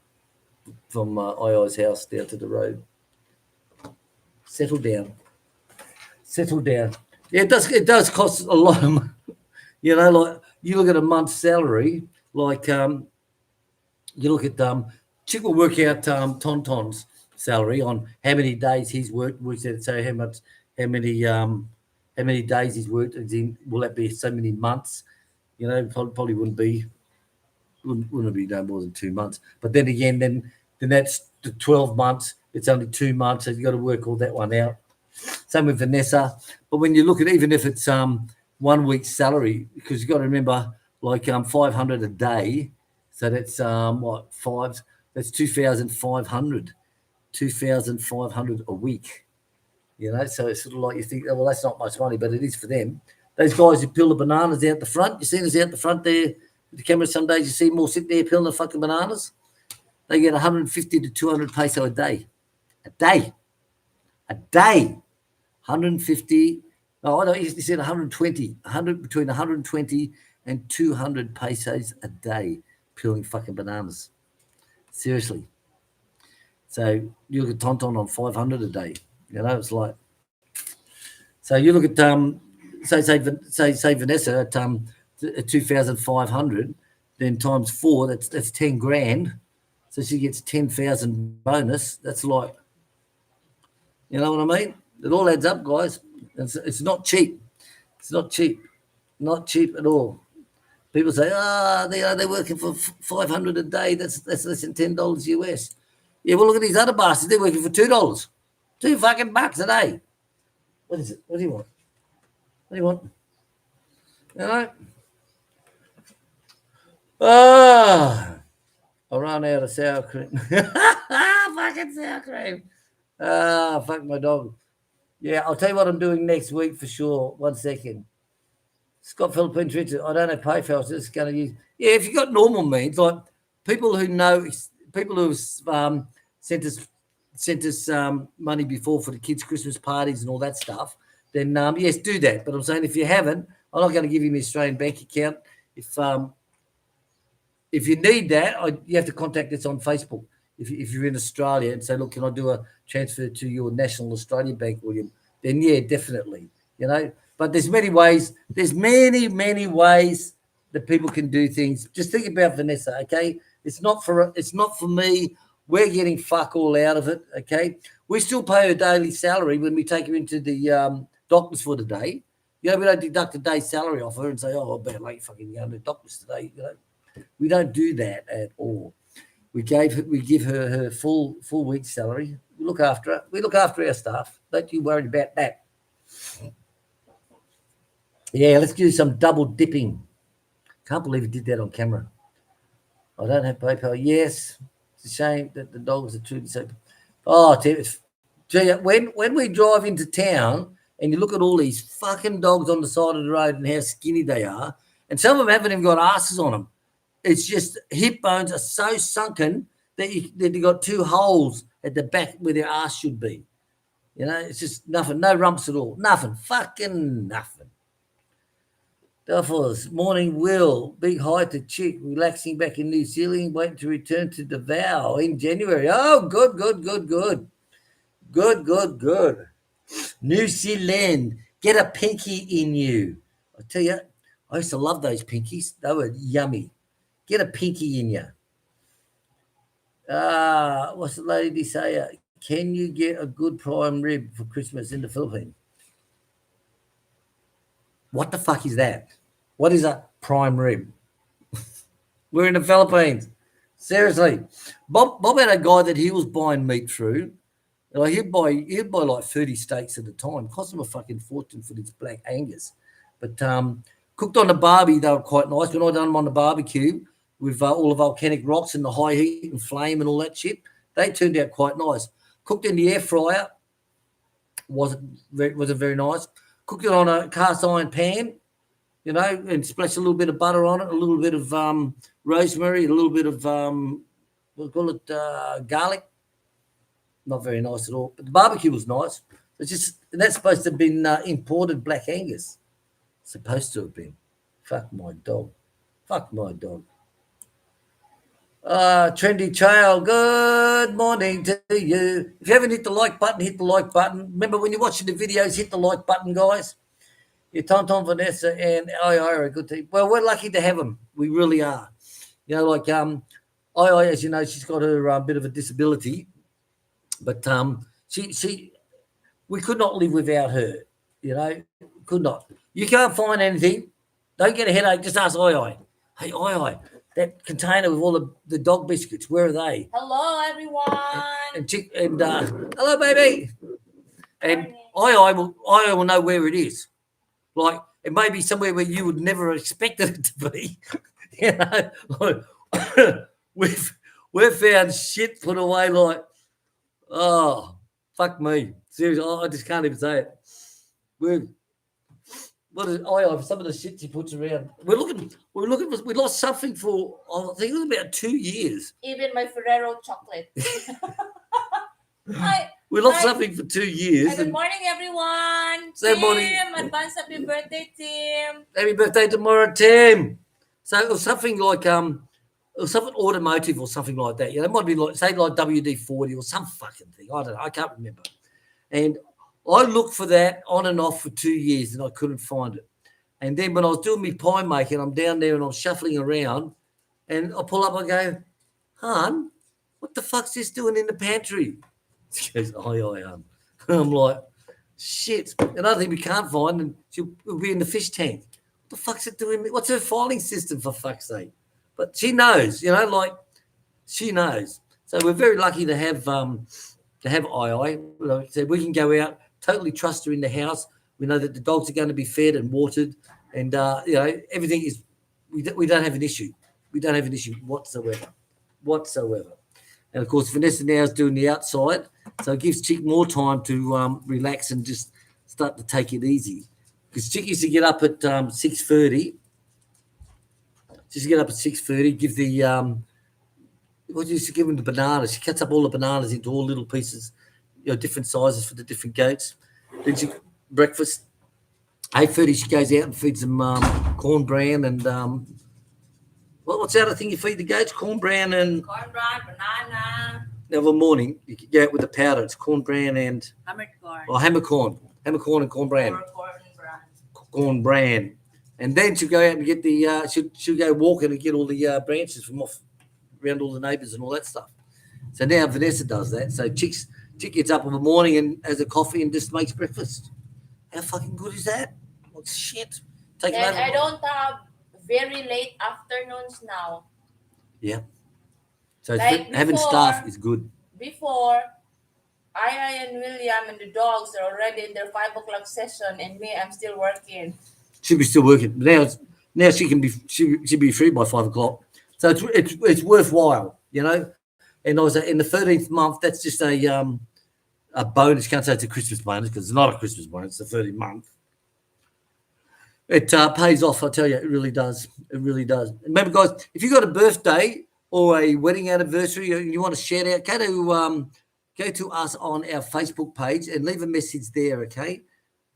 II's house down to the road. Settle down. Yeah, it does cost a lot of money. You know, like you look at a month's salary, like you look at Chic will work out Tonton's salary on how many days he's works out, so how many days he's worked, will that be so many months? You know, probably wouldn't be no more than 2 months. But then again, then that's the 12 months. It's only 2 months, so you've got to work all that one out. Same with Vanessa. But when you look at, even if it's 1 week's salary, because you've got to remember, like 500 a day, so that's that's 2,500 a week. You know, so it's sort of like you think, oh, well, that's not much money, but it is for them. Those guys who peel the bananas out the front, you see us out the front there with the camera. Some days you see them all sitting there peeling the fucking bananas. They get 150 to 200 peso a day. A day. 150. No, I know. He said 120. Between 120 and 200 pesos a day peeling fucking bananas. Seriously. So you look at Tonton on 500 a day. You know, it's like. So you look at say Vanessa at 2,500, then times 4. That's 10 grand. So she gets 10,000 bonus. That's like, you know what I mean? It all adds up, guys. It's not cheap. Not cheap at all. People say, they're working for 500 a day. That's less than $10 US. Yeah, well, look at these other bastards. They're working for $2. $2 fucking bucks a day. What is it? What do you want? You know? I ran out of sour cream. Fucking sour cream. Fuck my dog. Yeah, I'll tell you what I'm doing next week for sure. 1 second. Scott Philippine Twitter. I don't have PayPal, so it's going to use. Yeah, if you've got normal means, like people who sent us money before for the kids' Christmas parties and all that stuff, then yes, do that. But I'm saying if you haven't, I'm not going to give you my Australian bank account. If you need that, you have to contact us on Facebook. If you're in Australia and say, look, can I do a transfer to your National Australia Bank, William? Then yeah, definitely. You know, but there's many ways. There's many ways that people can do things. Just think about Vanessa, okay? It's not for me. We're getting fuck all out of it, okay? We still pay her daily salary when we take her into the doctors for the day. You know, we don't deduct a day's salary off her and say, oh, I better make fucking go to the doctors today. You know, we don't do that at all. We give her full week's salary. We look after her. We look after our staff. Don't you worry about that. Yeah, let's do some double dipping. Can't believe he did that on camera. I don't have PayPal. Yes, it's a shame that the dogs are too. Oh, tell you, when we drive into town and you look at all these fucking dogs on the side of the road and how skinny they are, and some of them haven't even got asses on them. It's just hip bones are so sunken that you got 2 holes at the back where their ass should be. You know, it's just nothing, no rumps at all, nothing, fucking nothing. Duffers, morning, Will. Big hi to Chic, relaxing back in New Zealand, waiting to return to Davao in January. Oh, good. Good, good, good. New Zealand, get a pinky in you. I tell you, I used to love those pinkies. They were yummy. Get a pinky in you. What's the lady say? Can you get a good prime rib for Christmas in the Philippines? What the fuck is that? What is a prime rib? We're in the Philippines. Seriously. Bob had a guy that he was buying meat through. Like he'd buy like 30 steaks at a time. Cost him a fucking fortune for this black Angus. But cooked on the barbie, they were quite nice. When I done them on the barbecue with all the volcanic rocks and the high heat and flame and all that shit, they turned out quite nice. Cooked in the air fryer, wasn't very nice. Cooked it on a cast iron pan, and splashed a little bit of butter on it, a little bit of rosemary, a little bit of we'll call it garlic. Not very nice at all. But the barbecue was nice. It's just that's supposed to have been imported black Angus. Supposed to have been. Fuck my dog. Fuck my dog. Trendy Trail, good morning to you. If you haven't hit the like button, hit the like button. Remember when you're watching the videos, hit the like button, guys. Yeah, Tom, Vanessa, and are a good team. Well, we're lucky to have them. We really are. Like as you know, she's got her bit of a disability, but we could not live without her. Could not. You can't find anything. Don't get a headache. Just ask Oi. Hey, Oi. That container with all the dog biscuits, where are they? Hello, everyone. And hello, baby. And I will know where it is. Like it may be somewhere where you would never have expected it to be. We've found shit put away like, oh, fuck me. Seriously, I just can't even say it. For some of the shit he puts around. We lost something for I think it was about 2 years. Even my Ferrero chocolate. We lost something for 2 years. Good morning, everyone. Good morning. Tim, advance happy birthday, Tim. Happy birthday tomorrow, Tim. So it was something like it was something automotive or something like that. It might be like WD-40 or some fucking thing. I don't know. I can't remember. And I looked for that on and off for 2 years and I couldn't find it. And then when I was doing my pie making, I'm down there and I'm shuffling around and I pull up and go, hon, what the fuck's this doing in the pantry? She goes, hon. I'm like, shit. Another thing we can't find, and she'll be in the fish tank. What the fuck's it doing? What's her filing system, for fuck's sake? But she knows, she knows. So we're very lucky to have II. So we can go out, totally trust her in the house. We know that the dogs are going to be fed and watered, and everything is. We don't have an issue. We don't have an issue whatsoever. And of course, Vanessa now is doing the outside, so it gives Chic more time to relax and just start to take it easy. Because Chic used to get up at 6:30. She used to get up at 6:30. Give the what used to give them the bananas. She cuts up all the bananas into all little pieces, different sizes for the different goats. Then she breakfast. 8:30 she goes out and feeds them corn bran and what's the other thing you feed the goats? Corn bran and Corn bran, banana. Now, one morning you can go out with the powder. It's corn bran and Hammered corn. hammer corn and corn bran. Or corn bran. Corn bran, and then she'll go out and get the she'll go walking and get all the branches from off around all the neighbours and all that stuff. So now Vanessa does that. So Chick gets up in the morning and has a coffee and just makes breakfast. How fucking good is that? What shit? And I don't have very late afternoons now. Yeah. So Like having before- staff is good. Before, I and William and the dogs are already in their 5 o'clock session, and me, I'm still working. She'll be still working. Now she can be she'll be free by 5 o'clock. So it's worthwhile, And I was in the 13th month. That's just a bonus. Can't say it's a Christmas bonus because it's not a Christmas bonus. It's the 13th month. It pays off. I tell you, it really does. It really does. Remember, guys, if you've got a birthday or a wedding anniversary, and you want to shout out, go to us on our Facebook page and leave a message there. Okay.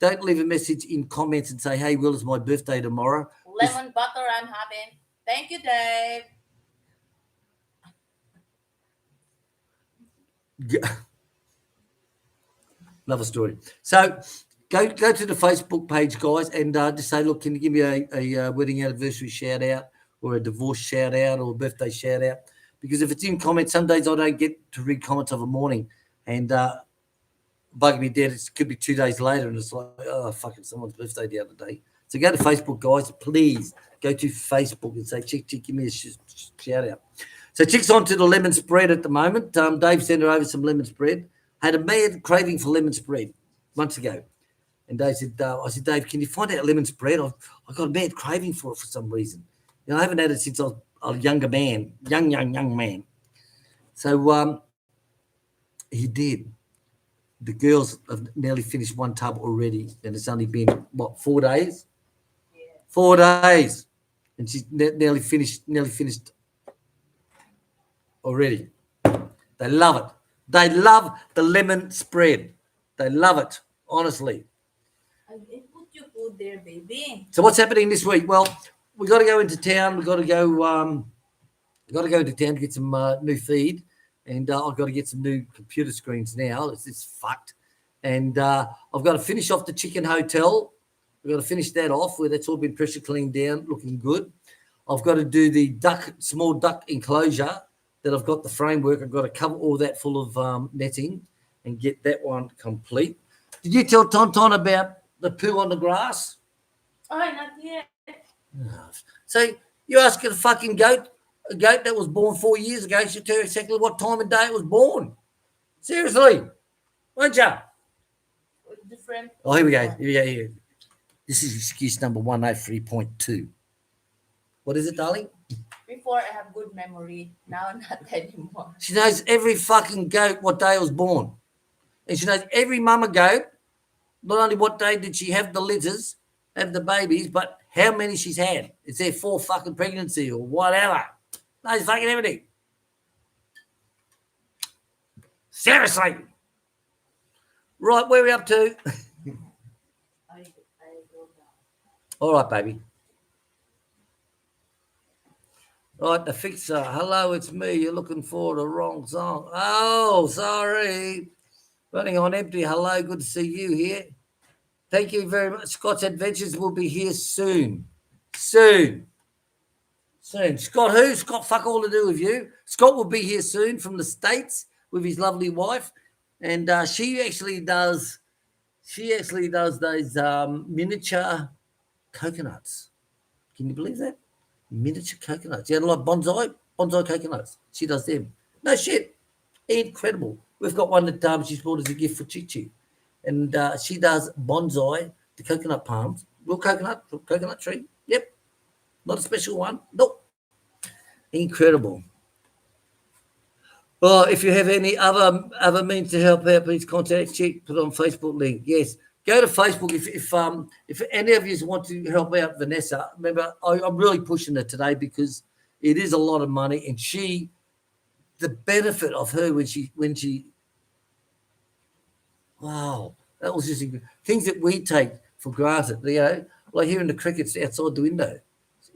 Don't leave a message in comments and say, "Hey, Will, it's my birthday tomorrow." Lemon butter I'm having. Thank you, Dave. Love a story. So go to the Facebook page, guys, and just say, look, can you give me a wedding anniversary shout out or a divorce shout out or a birthday shout out? Because if it's in comments, some days I don't get to read comments of a morning, and bugging me dead. It could be 2 days later, and it's like, oh, fucking someone's birthday the other day. So go to Facebook, guys. Please go to Facebook and say, Chick, give me a shout out. So Chick's on to the lemon spread at the moment. Dave sent her over some lemon spread. Had a mad craving for lemon spread months ago. And Dave said, I said, Dave, can you find out lemon spread? I've got a mad craving for it for some reason. You know, I haven't had it since I was a younger man, young man. So he did. The girls have nearly finished one tub already, and it's only been, 4 days? Yeah. 4 days. And she's nearly finished already. They love it. They love the lemon spread. They love it, honestly. I didn't put your food there, baby. So what's happening this week? Well, we got to go into town. We got to go into town to get some new feed, and I've got to get some new computer screens now. It's fucked, and I've got to finish off the chicken hotel. We've got to finish that off where that's all been pressure cleaned down, looking good. I've got to do the small duck enclosure that I've got the framework. I've got to cover all that full of netting and get that one complete. Did you tell Tonton about the poo on the grass? Oh, not yet. So you ask a fucking goat, a goat that was born 4 years ago, she'll tell you exactly what time of day it was born. Seriously, won't you? Different. Oh, here we go. Here. This is excuse number 103.2. What is it, darling? Before I have good memory, now not anymore. She knows every fucking goat what day it was born. And she knows every mama goat, not only what day did she have the litters, have the babies, but how many she's had. It's their fourth fucking pregnancy or whatever. Knows fucking everything. Seriously. Right, where are we up to? I go down. All right, baby. Right, the fixer. Hello, it's me. You're looking for the wrong song. Oh, sorry. Running on empty. Hello, good to see you here. Thank you very much. Scott's Adventures will be here soon. Soon. Scott who? Scott, fuck all to do with you. Scott will be here soon from the States with his lovely wife. And she actually does those miniature coconuts. Can you believe that? Miniature coconuts. Yeah, like bonsai coconuts. She does them. No shit. Incredible. We've got one that she's bought as a gift for Chic. And she does bonsai, the coconut palms. Real coconut tree. Yep. Not a special one. Nope. Incredible. Well, if you have any other means to help out, please contact Chic. Put on Facebook link. Yes. Go to Facebook if any of you want to help out Vanessa. Remember, I'm really pushing her today because it is a lot of money, and the benefit of her when she wow, that was just things that we take for granted. You know, like hearing the crickets outside the window.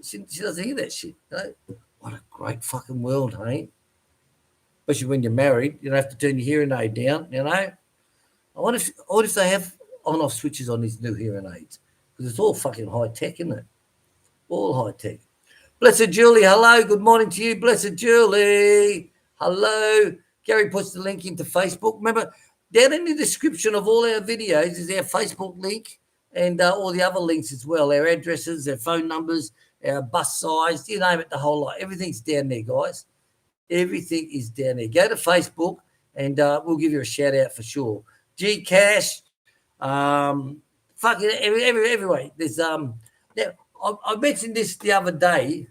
She doesn't hear that shit. You know? What a great fucking world, hey? Especially when you're married, you don't have to turn your hearing aid down. You know, I wonder if they have on-off switches on these new hearing aids because it's all fucking high tech, isn't it? All high tech. Blessed Julie, hello. Good morning to you, Blessed Julie. Hello. Gary puts the link into Facebook. Remember, down in the description of all our videos is our Facebook link and all the other links as well. Our addresses, our phone numbers, our bus size, you name it, the whole lot. Everything's down there, guys. Everything is down there. Go to Facebook and we'll give you a shout out for sure. Gcash. Fucking every way. There's now I mentioned this the other day,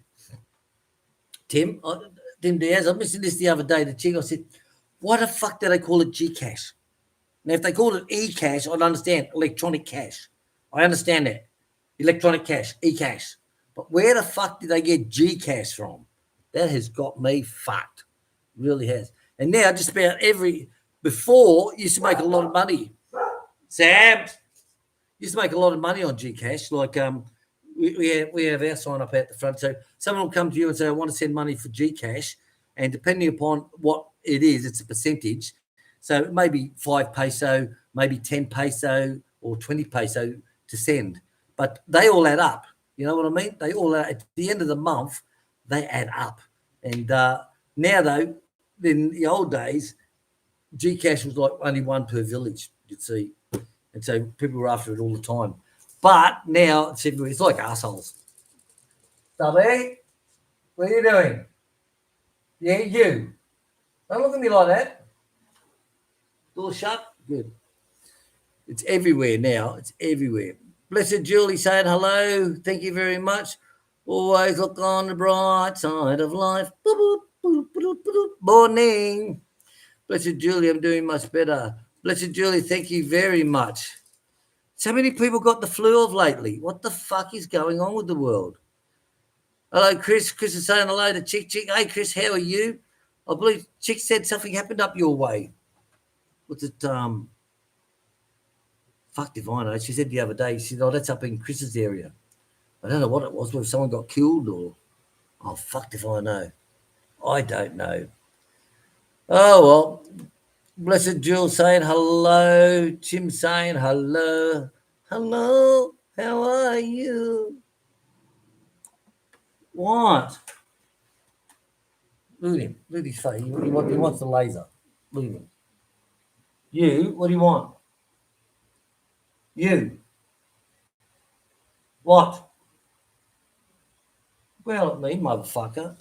Tim Diaz. I mentioned this the other day to Chick. I said, why the fuck do they call it Gcash? Now, if they called it e-cash, I'd understand electronic cash. I understand that. Electronic cash, e-cash. But where the fuck did they get Gcash from? That has got me fucked. Really has. And now just about before used to make a lot of money. Sam used to make a lot of money on Gcash. Like we have our sign up out the front. So someone will come to you and say, I want to send money for Gcash. And depending upon what it is, it's a percentage. So it may be 5 peso maybe 10 peso or 20 peso to send. But they all add up. You know what I mean? They all at the end of the month, they add up. And now, though, in the old days, Gcash was like only one per village, you'd see. And so people were after it all the time. But now it's everywhere. It's like assholes. Stubby, what are you doing? Yeah, you. Don't look at me like that. Door shut? Good. It's everywhere now. It's everywhere. Blessed Julie saying hello. Thank you very much. Always look on the bright side of life. Boop, boop, boop, boop, boop. Morning. Blessed Julie, I'm doing much better. Blessed Julie, thank you very much. So many people got the flu of lately. What the fuck is going on with the world? Hello, Chris. Chris is saying hello to Chic. Chic. Hey, Chris, how are you? I believe Chic said something happened up your way. What's it? Fuck if I know. She said the other day, she said, oh, that's up in Chris's area. I don't know what it was, whether someone got killed or, oh, fuck if I know. I don't know. Oh, well, Blessed Jewel saying hello. Tim saying hello. Hello, how are you? What? Look at him. Look at his face. He wants the laser. Look at him. You, what do you want? You. What? Well, at me, motherfucker.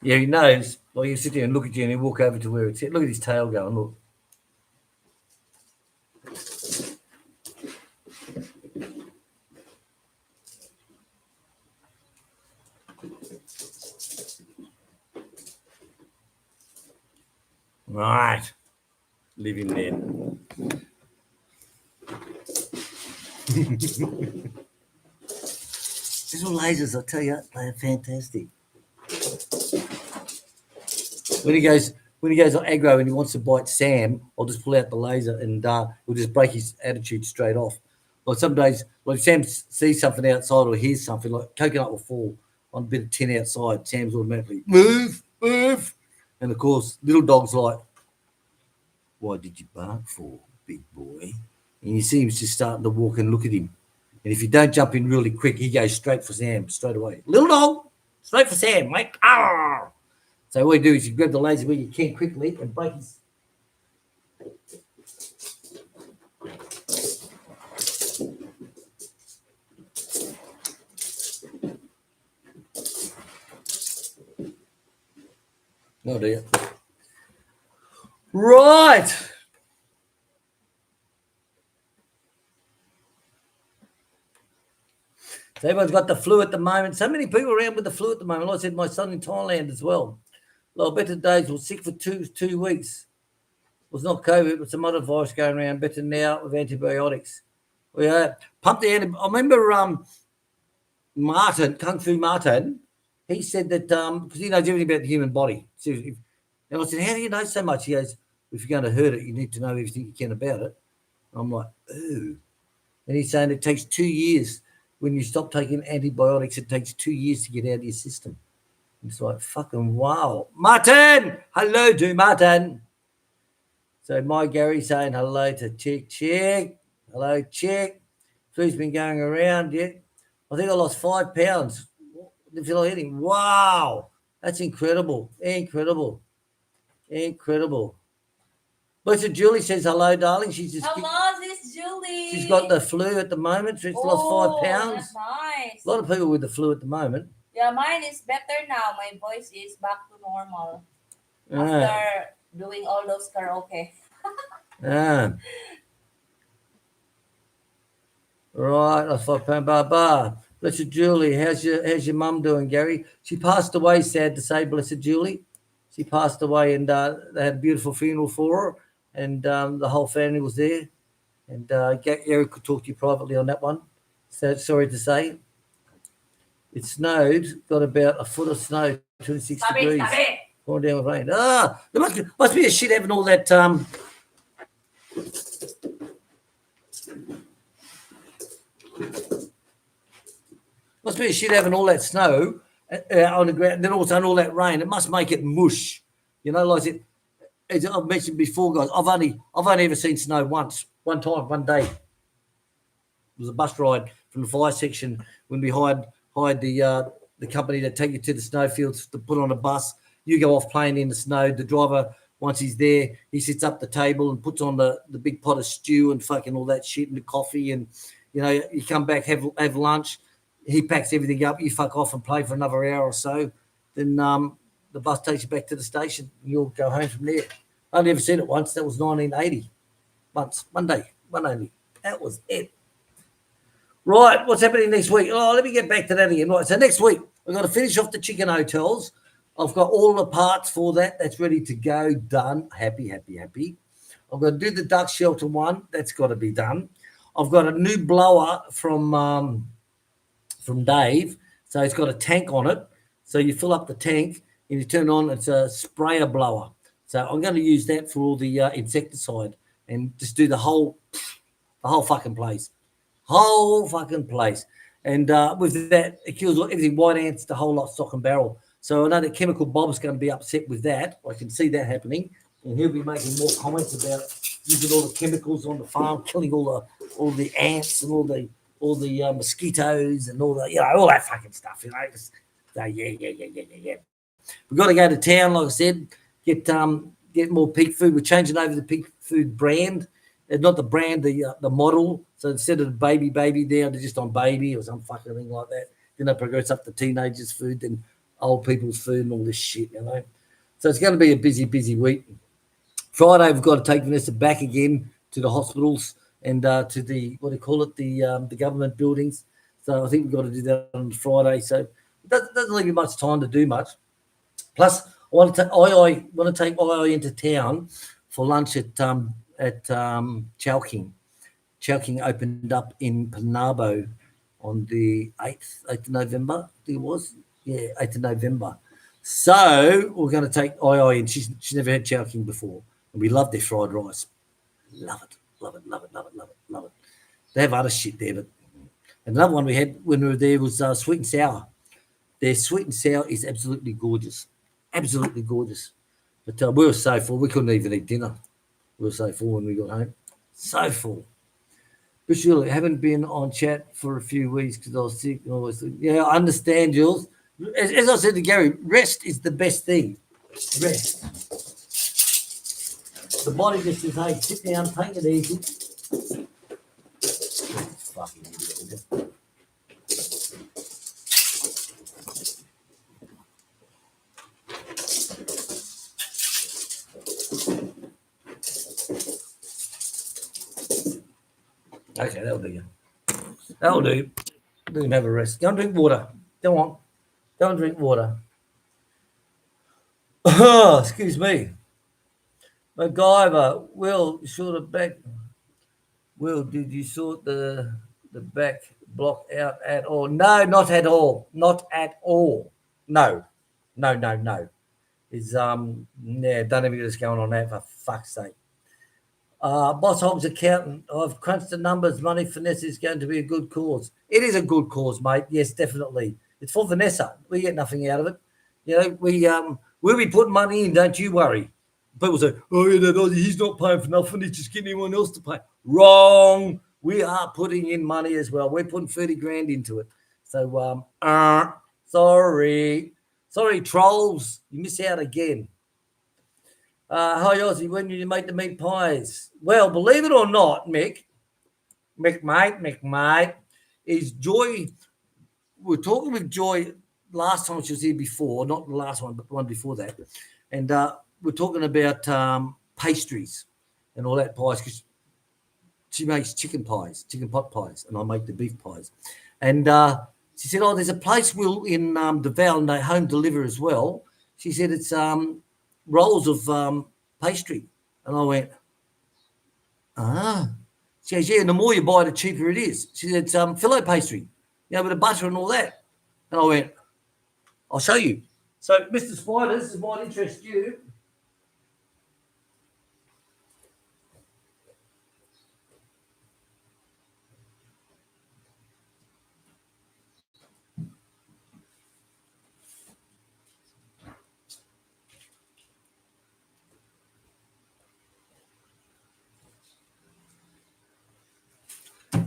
Yeah, he knows. Well, you sit there and look at you and he walk over to where it's at. Look at his tail going, look. Right. Leave him there. These little lasers, I tell you, they are fantastic. When he goes on aggro and he wants to bite Sam, I'll just pull out the laser and we'll just break his attitude straight off. Like some days, like if Sam sees something outside or hears something, like coconut will fall on a bit of tin outside, Sam's automatically, move. And of course, little dog's like, why did you bark for, big boy? And you see him just starting to walk and look at him. And if you don't jump in really quick, he goes straight for Sam, straight away. Little dog, straight for Sam, mate. Ah! So what you do is you grab the laser where you can quickly and break his... Oh, dear. Right. So everyone's got the flu at the moment. So many people around with the flu at the moment. Like I said, my son in Thailand as well. Well, better days was sick for two weeks. It was not COVID, it was some other virus going around. Better now with antibiotics. We pumped the antibiotics. I remember Martin, Kung Fu Martin, he said that because he knows everything about the human body. So and I said, how do you know so much? He goes, if you're going to hurt it, you need to know everything you can about it. I'm like, ooh. And he's saying it takes 2 years. When you stop taking antibiotics, it takes 2 years to get out of your system. It's like, fucking wow. Martin! Hello to Martin. So my Gary saying hello to Chic. Hello, Chic. Flu's been going around, yeah. I think I lost 5 pounds. If you're hitting, wow. That's incredible. Incredible. Blessed Julie says hello, darling. She's just hello, this Julie. She's got the flu at the moment. She's lost 5 pounds. That's nice. A lot of people with the flu at the moment. Yeah, mine is better now. My voice is back to normal after doing all those karaoke. Right, that's 5 pounds. Blessed Julie, how's your mum doing, Gary? She passed away, sad to say, Blessed Julie. She passed away and they had a beautiful funeral for her and the whole family was there. And Gary could talk to you privately on that one. So sorry to say. It snowed, got about a foot of snow, 26 degrees. Pouring down with rain. There must be a shit having all that must be a shit having all that snow on the ground. Then also all that rain. It must make it mush. You know, like it. As I've mentioned before, guys, I've only ever seen snow one time, one day. It was a bus ride from the fire section when we hired the company that take you to the snowfields to put on a bus. You go off playing in the snow. The driver, once he's there, he sits up the table and puts on the big pot of stew and fucking all that shit and the coffee. And, you know, you come back, have lunch. He packs everything up. You fuck off and play for another hour or so. Then the bus takes you back to the station and you'll go home from there. I've never seen it once. That was 1980. Once, one day, one only. That was it. Right, what's happening next week? Oh, let me get back to that again. Right, so next week, I've got to finish off the chicken hotels. I've got all the parts for that. That's ready to go. Done. Happy. I've got to do the duck shelter one. That's got to be done. I've got a new blower from Dave. So it's got a tank on it. So you fill up the tank and you turn on. It's a sprayer blower. So I'm going to use that for all the insecticide and just do the whole fucking place. Whole fucking place. And with that, it kills everything, white ants, the whole lot, stock and barrel. So I know that Chemical Bob's going to be upset with that. I can see that happening. And he'll be making more comments about using all the chemicals on the farm, killing all the ants and all the mosquitoes and all that fucking stuff. You know, just, yeah. We've got to go to town, like I said, get more pig food. We're changing over the pig food brand. Not the brand, the model. So instead of the baby down to just on baby or some fucking thing like that, then they progress up to teenagers' food, then old people's food and all this shit, you know. So it's going to be a busy week. Friday, we've got to take Vanessa back again to the hospitals and to the, what do you call it, the government buildings. So I think we've got to do that on Friday. So it doesn't leave you much time to do much. Plus, I want to take II into town for lunch at Chowking. Chowking opened up in Panabo on the 8th of November, I think it was. Yeah, 8th of November. So we're going to take II in. She's never had Chowking before. And we love their fried rice. Love it. They have other shit there, but another one we had when we were there was sweet and sour. Their sweet and sour is absolutely gorgeous. Absolutely gorgeous. But we were so full, we couldn't even eat dinner. We were so full when we got home. So full. But surely, I haven't been on chat for a few weeks because I was sick and always. Yeah, I understand, Jules. As I said to Gary, rest is the best thing. Rest. The body just says, hey, sit down, take it easy. Fucking idiot. Okay, that'll do you. That'll do. Do him have a rest. Go and drink water. Go on. Go and drink water. Oh, excuse me. MacGyver, Will, sort of back. Will, did you sort the back block out at all? No, not at all. Not at all. No. Is don't even get us going on that for fuck's sake. Boss Hog's accountant, I've crunched the numbers. Money Vanessa is going to be a good cause. It is a good cause, mate. Yes, definitely. It's for Vanessa. We get nothing out of it. You know, we'll be putting money in, don't you worry. People say, oh, yeah, he's not paying for nothing. He's just getting anyone else to pay. Wrong. We are putting in money as well. We're putting 30 grand into it. So, sorry. Sorry, trolls. You miss out again. Hi, Ozzy. When did you make the meat pies? Well, believe it or not, Mick, is Joy. We were talking with Joy last time she was here before, not the last one, but the one before that. And we're talking about pastries and all that pies because she makes chicken pies, chicken pot pies, and I make the beef pies. And she said, there's a place in Davao and they home deliver as well. She said it's rolls of pastry. And I went, She goes, yeah, and the more you buy, the cheaper it is. She said, it's fillet pastry, with the butter and all that. And I went, I'll show you. So, Mr. Spiders, this might interest you.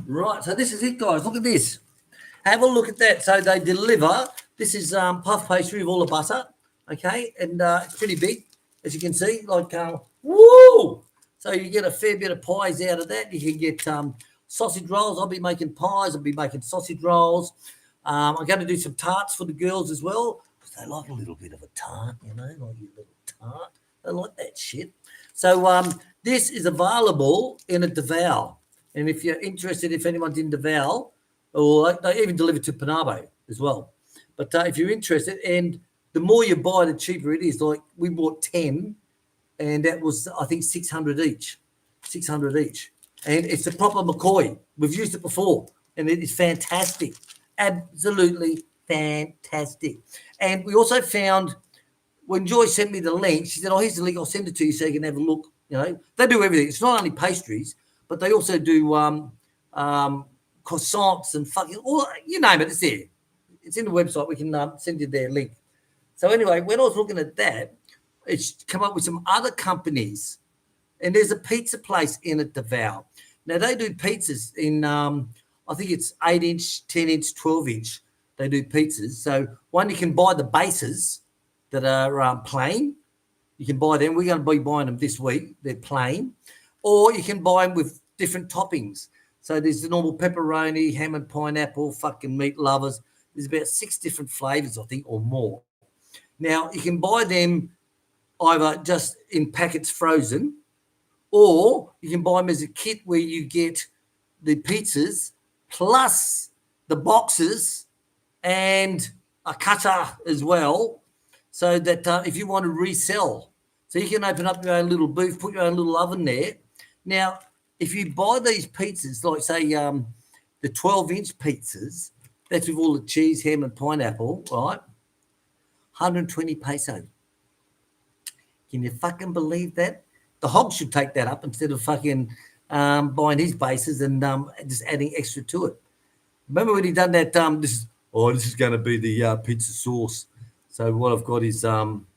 Right, so this is it, guys. Look at this. Have a look at that. So they deliver. This is puff pastry with all the butter, okay, and it's pretty big, as you can see. Like, woo! So you get a fair bit of pies out of that. You can get sausage rolls. I'll be making pies. I'll be making sausage rolls. I'm going to do some tarts for the girls as well, because they like a little bit of a tart, you know, like a little tart. They like that shit. So this is available in a Davao. And if you're interested, if anyone's in Davao, or they even deliver to Panabo as well. But if you're interested, and the more you buy, the cheaper it is. Like we bought 10, and that was, I think, 600 each. 600 each. And it's a proper McCoy. We've used it before, and it is fantastic. Absolutely fantastic. And we also found, when Joy sent me the link, she said, oh, here's the link. I'll send it to you so you can have a look. You know, they do everything. It's not only pastries, but they also do croissants and fucking, all, you name it, it's there. It's in the website. We can send you their link. So anyway, when I was looking at that, it's come up with some other companies. And there's a pizza place in at Davao. Now, they do pizzas in, I think it's 8-inch, 10-inch, 12-inch. They do pizzas. So one, you can buy the bases that are plain. You can buy them. We're going to be buying them this week. They're plain. Or you can buy them with different toppings. So there's the normal pepperoni, ham and pineapple, fucking meat lovers. There's about 6 different flavors, I think, or more. Now, you can buy them either just in packets frozen, or you can buy them as a kit where you get the pizzas plus the boxes and a cutter as well, so that if you want to resell, so you can open up your own little booth, put your own little oven there. Now, if you buy these pizzas, like say the 12-inch pizzas, that's with all the cheese, ham, and pineapple, right? 120 peso. Can you fucking believe that? The hog should take that up instead of fucking buying his bases and just adding extra to it. Remember when he done that? This is going to be the pizza sauce. So what I've got is some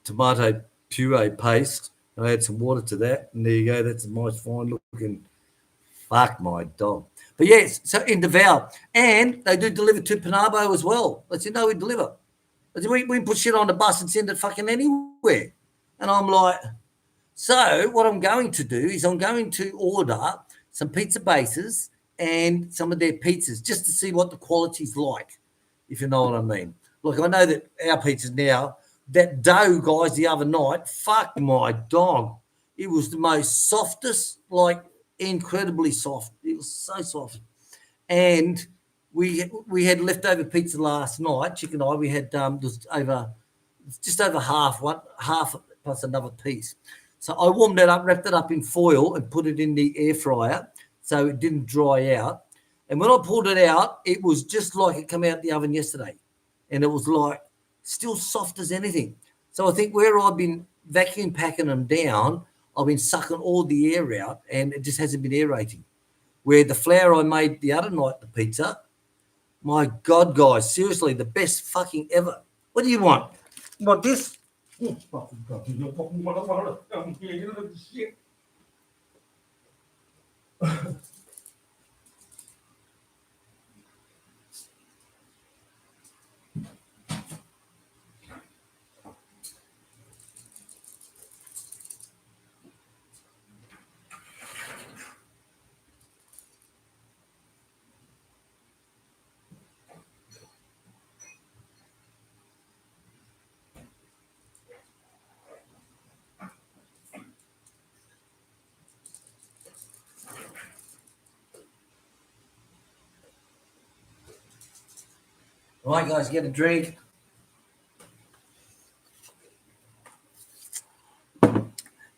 tomato puree paste. I add some water to that, and there you go. That's a nice fine looking. Fuck my dog. But yes, so in Davao, and they do deliver to Panabo as well. They said, no, we deliver. I said, we put shit on the bus and send it fucking anywhere. And I'm like, so what I'm going to do is I'm going to order some pizza bases and some of their pizzas just to see what the quality's like, if you know what I mean. Look, I know that our pizzas now, that dough, guys, the other night, fuck my dog. It was the most softest, like incredibly soft. It was so soft. And we had leftover pizza last night, Chick and I. We had just over half plus another piece. So I warmed it up, wrapped it up in foil, and put it in the air fryer so it didn't dry out. And when I pulled it out, it was just like it came out the oven yesterday. And it was like still soft as anything. So I think where I've been vacuum packing them down, I've been sucking all the air out, and it just hasn't been aerating. Where the flour I made the other night, the pizza, my God, guys, seriously, the best fucking ever. What do you want? You want this? All right, guys, get a drink.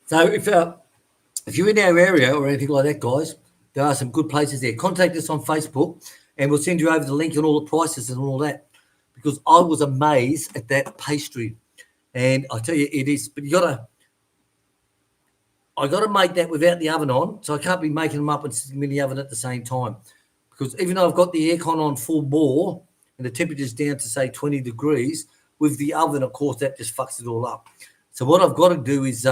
So if you're in our area or anything like that, guys, there are some good places there. Contact us on Facebook, and we'll send you over the link and all the prices and all that. because I was amazed at that pastry. And I tell you, it is. But I got to make that without the oven on, so I can't be making them up and sitting them in the oven at the same time. Because even though I've got the aircon on full bore and the temperature's down to say 20 degrees, with the oven, of course, that just fucks it all up. So what I've got to do is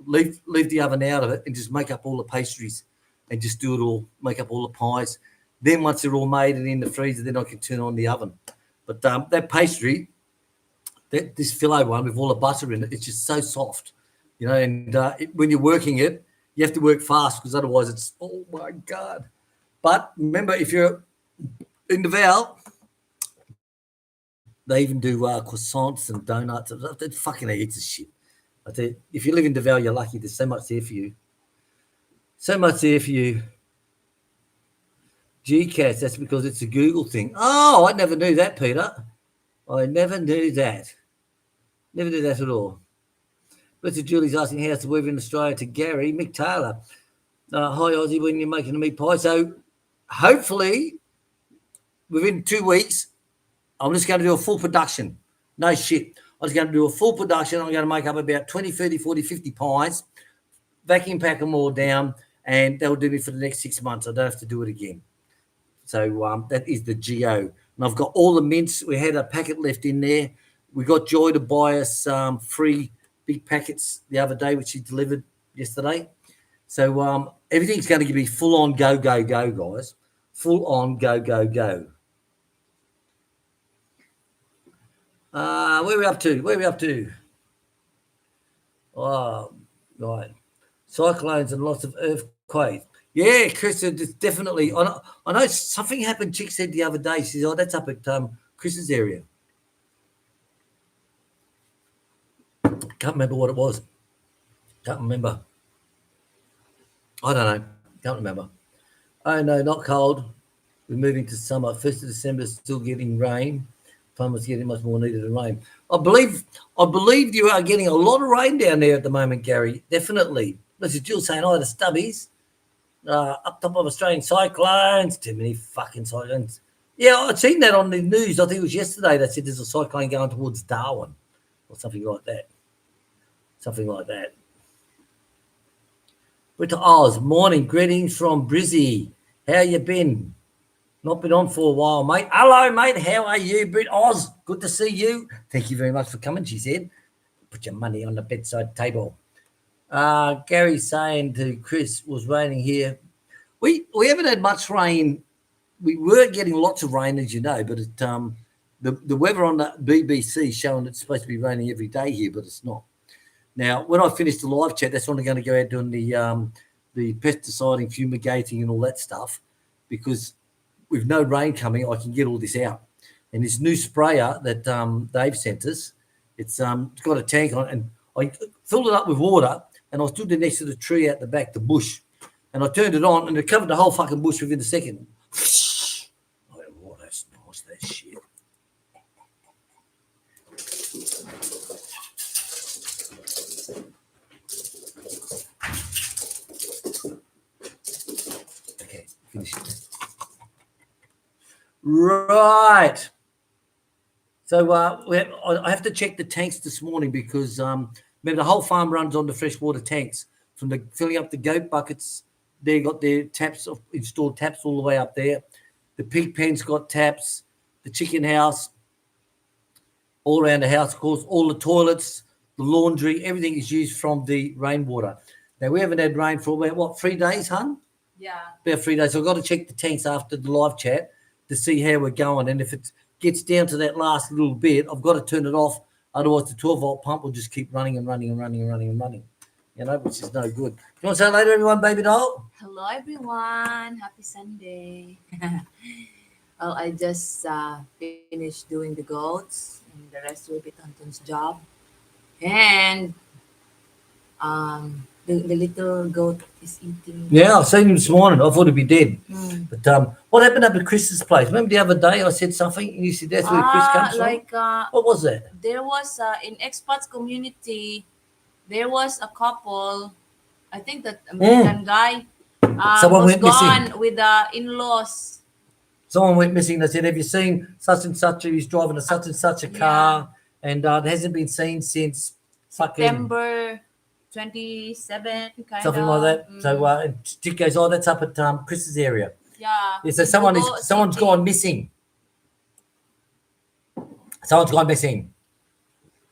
leave the oven out of it and just make up all the pastries and just do it all, make up all the pies. Then once they're all made and in the freezer, then I can turn on the oven. But that pastry, this filet one with all the butter in it, it's just so soft, and when you're working it, you have to work fast because otherwise it's, oh my God. But remember, if you're in Davao, they even do croissants and donuts. That fucking eats of shit. I tell you, if you live in Davao, you're lucky. There's so much there for you. So much there for you. GCAS, that's because it's a Google thing. Oh, I never knew that, Peter. I never knew that. Never knew that at all. Richard Julie's asking how's the weather in Australia to Gary. Mick Taylor. Hi, Aussie, when you're making a meat pie. So hopefully within 2 weeks, I'm just going to do a full production. No shit. I'm just going to do a full production. I'm going to make up about 20, 30, 40, 50 pies, vacuum pack them all down, and that will do me for the next 6 months. I don't have to do it again. So that is the GO. And I've got all the mints. We had a packet left in there. We got Joy to buy us free big packets the other day, which she delivered yesterday. So everything's going to be full on go, guys. Full on go, go. Where are we up to? Oh, right. Cyclones and lots of earthquakes. Yeah, Chris, it's definitely. I know something happened. Chick said the other day. She said, "Oh, that's up at Chris's area." Can't remember what it was. Can't remember. I don't know. Can't remember. Oh no, not cold. We're moving to summer. 1st of December, still getting rain. Farmers getting much more needed than rain. I believe you are getting a lot of rain down there at the moment, Gary. Definitely. This is Jill saying, "Oh, the stubbies up top of Australian cyclones." Too many fucking cyclones. Yeah, I'd seen that on the news. I think it was yesterday that said there's a cyclone going towards Darwin or something like that. We're to Oz. Morning. Greetings from Brizzy. How you been? Not been on for a while, mate. Hello, mate. How are you, Brit Oz? Good to see you. Thank you very much for coming, she said. Put your money on the bedside table. Gary saying to Chris, was raining here. We haven't had much rain. We were getting lots of rain, as you know, but it, the weather on the BBC showing it's supposed to be raining every day here, but it's not. Now, when I finish the live chat, that's when I'm going to go out doing the pesticiding, fumigating and all that stuff, because with no rain coming, I can get all this out. And this new sprayer that Dave sent us, it's got a tank on it, and I filled it up with water, and I stood there next to the tree out the back, the bush, and I turned it on, and it covered the whole fucking bush within a second. Oh, that's nice, that shit. Okay, finish it. Right. So I have to check the tanks this morning because remember the whole farm runs on the freshwater tanks from the filling up the goat buckets. They got their taps, installed taps all the way up there. The pig pen's got taps. The chicken house, all around the house, of course, all the toilets, the laundry, everything is used from the rainwater. Now we haven't had rain for about 3 days, hun? Yeah. About 3 days. So I've got to check the tanks after the live chat to see how we're going. And if it gets down to that last little bit, I've got to turn it off. Otherwise, the 12-volt pump will just keep running, which is no good. You want to say hello to everyone, baby doll? Hello, everyone. Happy Sunday. Well, I just finished doing the goats, and the rest will be Tonton's job. And the little goat is eating. Yeah, I seen him this morning. I thought he'd be dead. Mm. But what happened up at Chris's place? Remember the other day I said something and you said that's where Chris comes from? What was that? There was in expats community, there was a couple. I think that American guy Someone was went missing. gone with the in-laws. Someone went missing. They said, "Have you seen such and such? He's driving a such and such a car, and it hasn't been seen since fucking September 27, kind something of. like that." So and Chic goes, "Oh, that's up at Chris's area." Yeah. Yeah, so in someone's Davao City. gone missing. Someone's gone missing.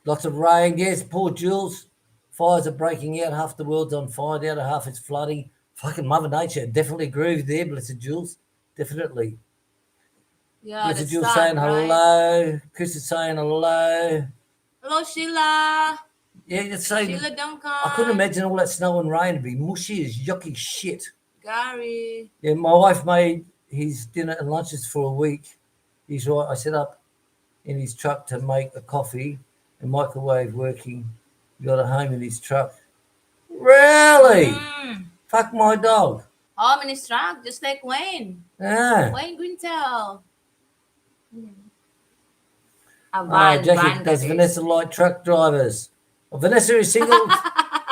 Lots of rain. Yes, poor Jules. Fires are breaking out. Half the world's on fire. The other half is flooding. Fucking Mother Nature. Definitely agree with there, blessed Jules. Definitely. Yeah, Blessed that's Jules sad, saying right? hello. Chris is saying hello. Hello, Sheila. Yeah, just say Sheila Duncan. I couldn't imagine all that snow and rain to be mushy as yucky shit. Gary. Yeah, my wife made his dinner and lunches for a week. He's right. I set up in his truck to make a coffee and microwave working. Got a home in his truck. Really? Fuck my dog. Home in his truck, just like Wayne. Yeah. Wayne Gwintel. Jackie, does Vanessa like truck drivers? Well, Vanessa is single.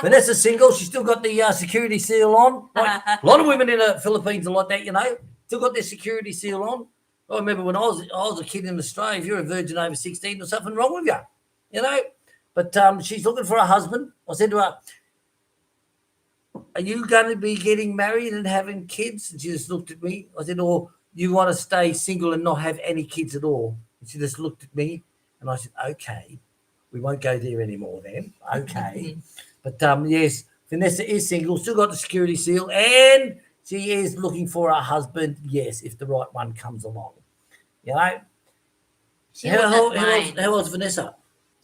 Vanessa's single. She's still got the security seal on. Like, a lot of women in the Philippines are like that, you know. Still got their security seal on. I remember when I was a kid in Australia. If you're a virgin over 16, there's something wrong with you, you know. But she's looking for a husband. I said to her, "Are you going to be getting married and having kids?" And she just looked at me. I said, "Or you want to stay single and not have any kids at all?" And she just looked at me, and I said, "Okay, we won't go there anymore then." Okay. But yes, Vanessa is single, still got the security seal, and she is looking for a husband. Yes, if the right one comes along, you know. She would not mind. How old's Vanessa?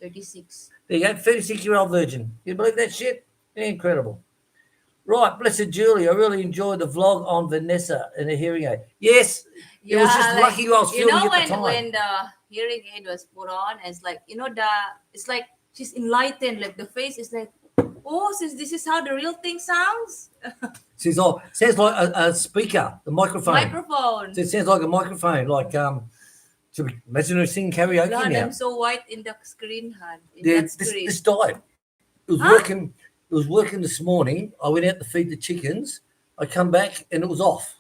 36. There you go, 36-year-old virgin. You believe that shit? Incredible. Right, blessed Julie. I really enjoyed the vlog on Vanessa and the hearing aid. Yes, it was just like, lucky I was filming at the time. when the hearing aid was put on, it's like, it's like she's enlightened. Like the face is like, oh, since this is how the real thing sounds. She's all sounds like a speaker, the microphone. Microphone. So it sounds like a microphone, like so imagine her singing karaoke God, now. I'm so white in the screen, hun. This died. It was working. It was working this morning. I went out to feed the chickens. I come back and it was off.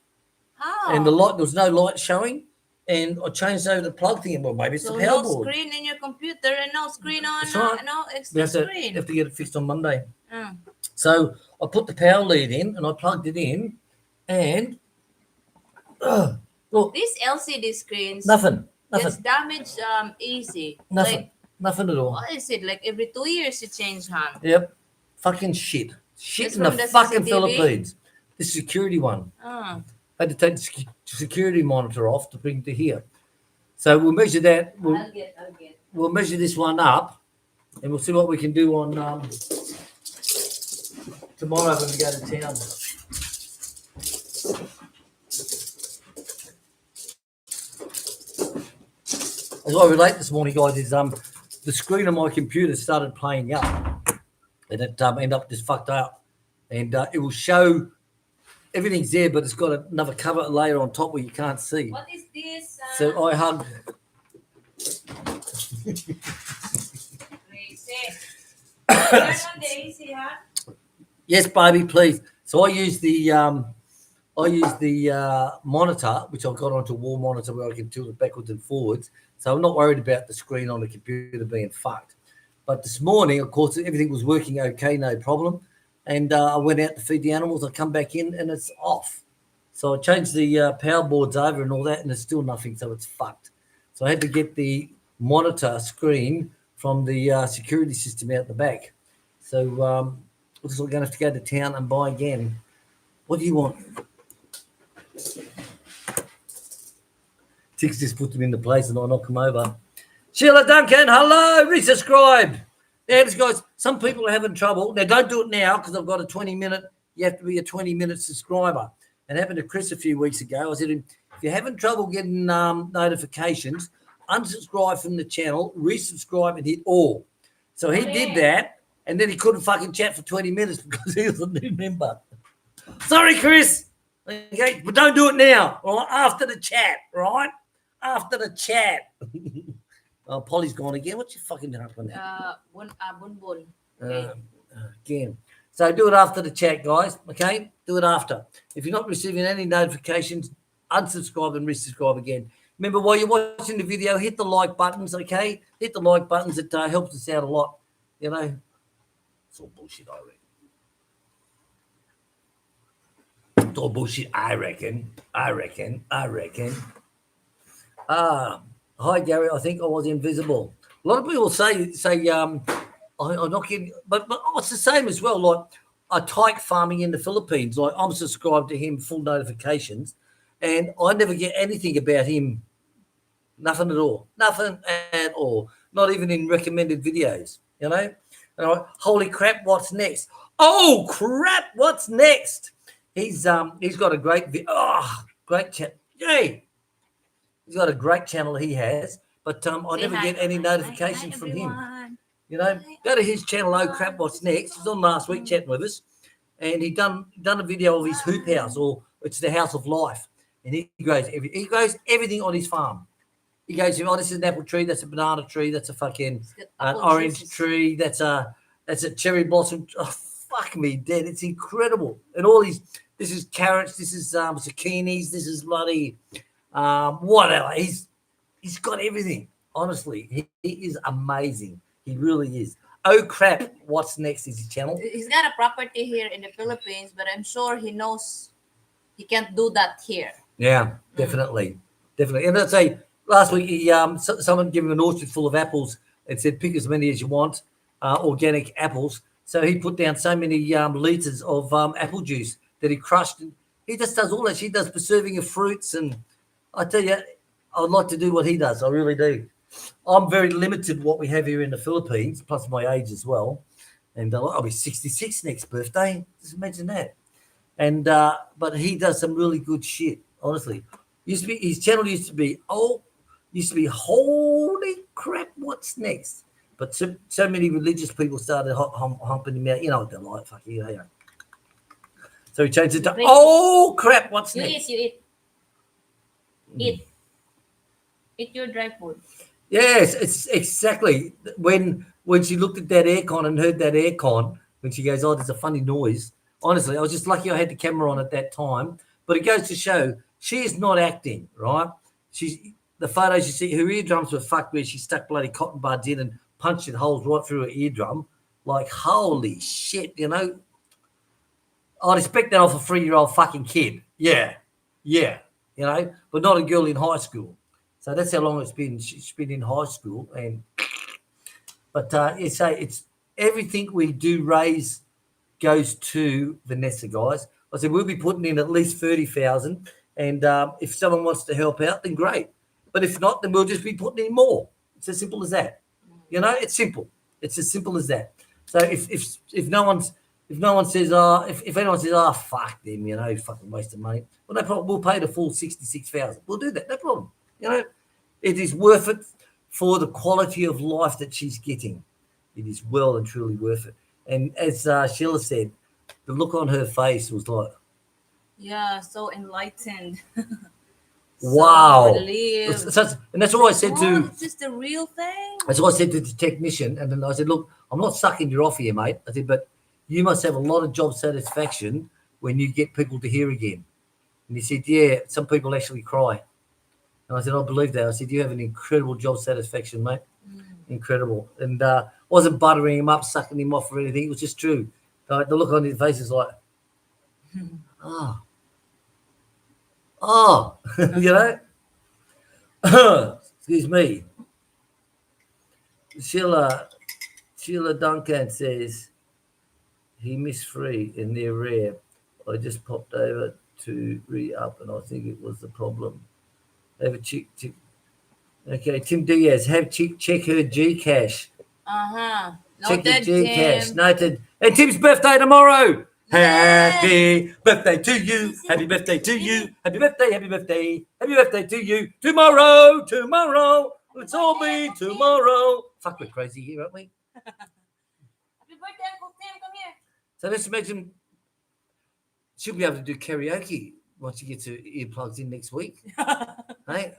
How? And there was no light showing. And I changed over the plug thing. Well, maybe it's the power board. No screen in your computer and no screen on. That's right. No extra screen. Have to get it fixed on Monday. So I put the power lead in and I plugged it in, and look, these LCD screens. Nothing. Gets damaged easy. Nothing at all. What is it? Like every 2 years you change, huh? Yep. Fucking shit. Shit in the fucking Philippines. The security one. Had to take the security monitor off to bring to here. So we'll measure that. We'll measure this one up, and we'll see what we can do on tomorrow when we go to town. As I relate this morning, guys, is the screen on my computer started playing up, and it ended up just fucked up, and it will show everything's there, but it's got another cover layer on top where you can't see. What is this? So I hugged. Turn on the AC, huh? Yes, baby, please. So I use the monitor, which I've got onto a wall monitor where I can tilt it backwards and forwards. So I'm not worried about the screen on the computer being fucked. But this morning, of course, everything was working okay, no problem. And I went out to feed the animals. I come back in and it's off. So I changed the power boards over and all that, and it's still nothing. So it's fucked. So I had to get the monitor screen from the security system out the back. So looks like we're going to have to go to town and buy again. What do you want? Tix just put them into place and I knock them over. Sheila Duncan, hello, resubscribe. Yeah, guys, some people are having trouble. Now, don't do it now because I've got a 20-minute, you have to be a 20-minute subscriber. It happened to Chris a few weeks ago. I said, if you're having trouble getting notifications, unsubscribe from the channel, resubscribe and hit all. So he did that, and then he couldn't fucking chat for 20 minutes because he was a new member. Sorry, Chris. Okay, but don't do it now, all right? After the chat, right? After the chat. Oh, Polly's gone again. What's your fucking happening? Bun bun. Again. So do it after the chat, guys. Okay? Do it after. If you're not receiving any notifications, unsubscribe and resubscribe again. Remember, while you're watching the video, hit the like buttons, okay? Hit the like buttons. It helps us out a lot, you know. It's all bullshit, I reckon. It's all bullshit, I reckon. Hi, Gary. I think I was invisible. A lot of people say I'm not kidding, but it's the same as well. Like I tyke farming in the Philippines. Like I'm subscribed to him, full notifications, and I never get anything about him. Nothing at all. Nothing at all. Not even in recommended videos. You know. And I'm like, holy crap! What's next? Oh crap! What's next? He's got a great great chat. Yay! He's got a great channel he has, but I never get any notifications from him. You know, go to his channel. Oh crap! What's next? He's on last week chatting with us, and he done a video of his hoop house, or it's the house of life, and he grows everything on his farm. He goes, oh, this is an apple tree, that's a banana tree, that's a fucking orange tree, that's a cherry blossom. Oh, fuck me dead! It's incredible, and all these. This is carrots. This is zucchinis. This is bloody whatever. He's got everything. Honestly, he is amazing. He really is. Oh crap! What's next is his channel. He's got a property here in the Philippines, but I'm sure he knows he can't do that here. Yeah, definitely. And I'd say last week he someone gave him an orchard full of apples and said pick as many as you want, organic apples. So he put down so many liters of apple juice that he crushed. And he just does all that. He does preserving of fruits, and I tell you, I would like to do what he does. I really do. I'm very limited what we have here in the Philippines, plus my age as well. And I'll be 66 next birthday. Just imagine that. And but he does some really good shit. Honestly, his channel used to be holy crap, what's next? But so many religious people started humping him out. You know what they're like, fuck you. Yeah. So he changed it to oh crap, what's next? You eat your dry food. Yes, it's exactly when she looked at that aircon and heard that aircon, when she goes, oh, there's a funny noise. Honestly, I was just lucky I had the camera on at that time. But it goes to show she is not acting, right? The photos you see, her eardrums were fucked where she stuck bloody cotton buds in and punched it holes right through her eardrum. Like, holy shit, you know? I'd expect that off a 3-year-old fucking kid. Yeah, you know, but not a girl in high school. So that's how long it's been. She's been in high school, but it's everything we do raise goes to Vanessa, guys. I said we'll be putting in at least 30,000, and if someone wants to help out, then great. But if not, then we'll just be putting in more. It's as simple as that. You know, it's simple. It's as simple as that. So if no one says, if anyone says, fuck them, you know, fucking waste of money, well, no problem. We'll pay the full 66,000. We'll do that. No problem. You know, it is worth it for the quality of life that she's getting. It is well and truly worth it. And as Sheila said, the look on her face was like, yeah, so enlightened. Wow. So and that's what I said to. It's just the real thing. That's what I said to the technician. And then I said, look, I'm not sucking you off here, mate. I said, but you must have a lot of job satisfaction when you get people to hear again. And he said, yeah, some people actually cry. And I said, I believe that. I said, you have an incredible job satisfaction, mate. Incredible. And wasn't buttering him up, sucking him off or anything. It was just true. Like, the look on his face is like, you know. Excuse me. Sheila Duncan says he missed 3 and they're rare. I just popped over to re-up and I think it was the problem. Have a Chic. Okay, Tim Diaz, have Chic check her Gcash. Check the Gcash. Noted. And Tim's birthday tomorrow. Yay! Happy birthday to you. Happy birthday to you. Happy birthday, happy birthday. Happy birthday to you. Tomorrow. Let's all be tomorrow. Fuck, we're crazy here, aren't we? Happy birthday, Uncle Tim. Come here. So let's imagine she'll be able to do karaoke once she gets her earplugs in next week. Hey?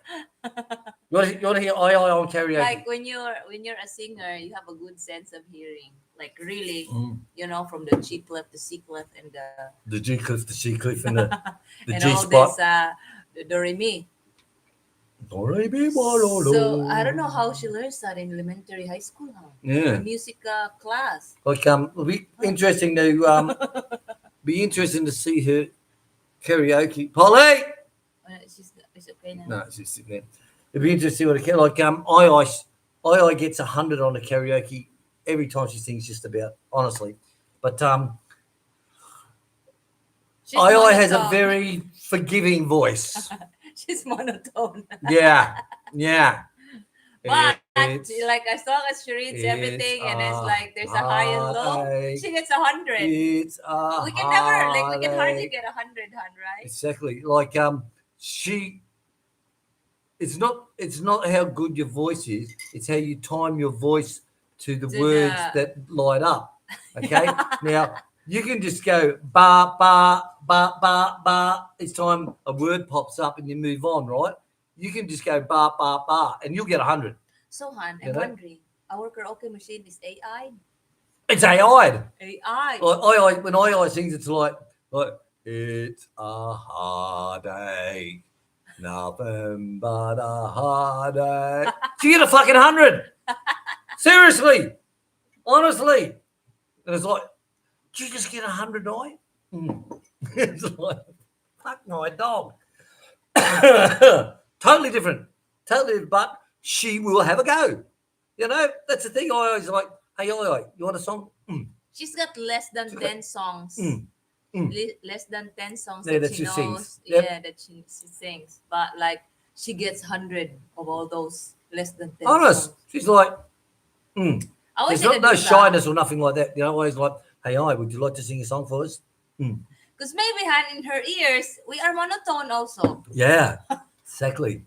You want to hear I on karaoke? Like when you're a singer, you have a good sense of hearing. Like really, you know, from the G clef, the C clef, and the G clef, the C clef, and the and G all spot. this the do re mi. So So I don't know how she learns that in elementary, high school, huh? Yeah. A music class. Like it'll be interesting to be interesting to see her karaoke. Polly. It's okay now. No, it's just sitting there. It'd be interesting to see what it I gets 100 on the karaoke every time she sings. Just about honestly, but She's I has a monotone. very forgiving voice. She's monotone. Yeah, yeah. But It's like as long as she reads it's everything and it's a like there's a high and low, heartache. she gets 100. It's a We can never like we can hardly heartache. get 100, hun, right? Exactly. Like she it's not how good your voice is, it's how you time your voice to the To words the that light up. Okay? Now you can just go ba ba ba ba ba. Each time a word pops up and you move on, right? You can just go ba ba ba and you'll get 100. So, hun, You I'm know? wondering, our karaoke machine is AI. It's AI. AI. Like I when I sings, it's like it's a heartache, nothing but a heartache. So you get a fucking 100. Seriously, honestly, and it's like, did you just get 100, I? It's like, fuck my dog. Totally different, but she will have a go. You know, that's the thing. I always like, hey, you want a song? She's got less than 10 songs. Mm. Mm. Less than 10 songs Yeah, that that she she sings. knows. Yep. Yeah, that she sings. But like she gets 100 of all those less than 10 Honest, songs. she's like, I always there's say no to shyness or nothing like that. You know, always like, hey, would you like to sing a song for us? because maybe Han, in her ears, we are monotone also. Yeah, exactly.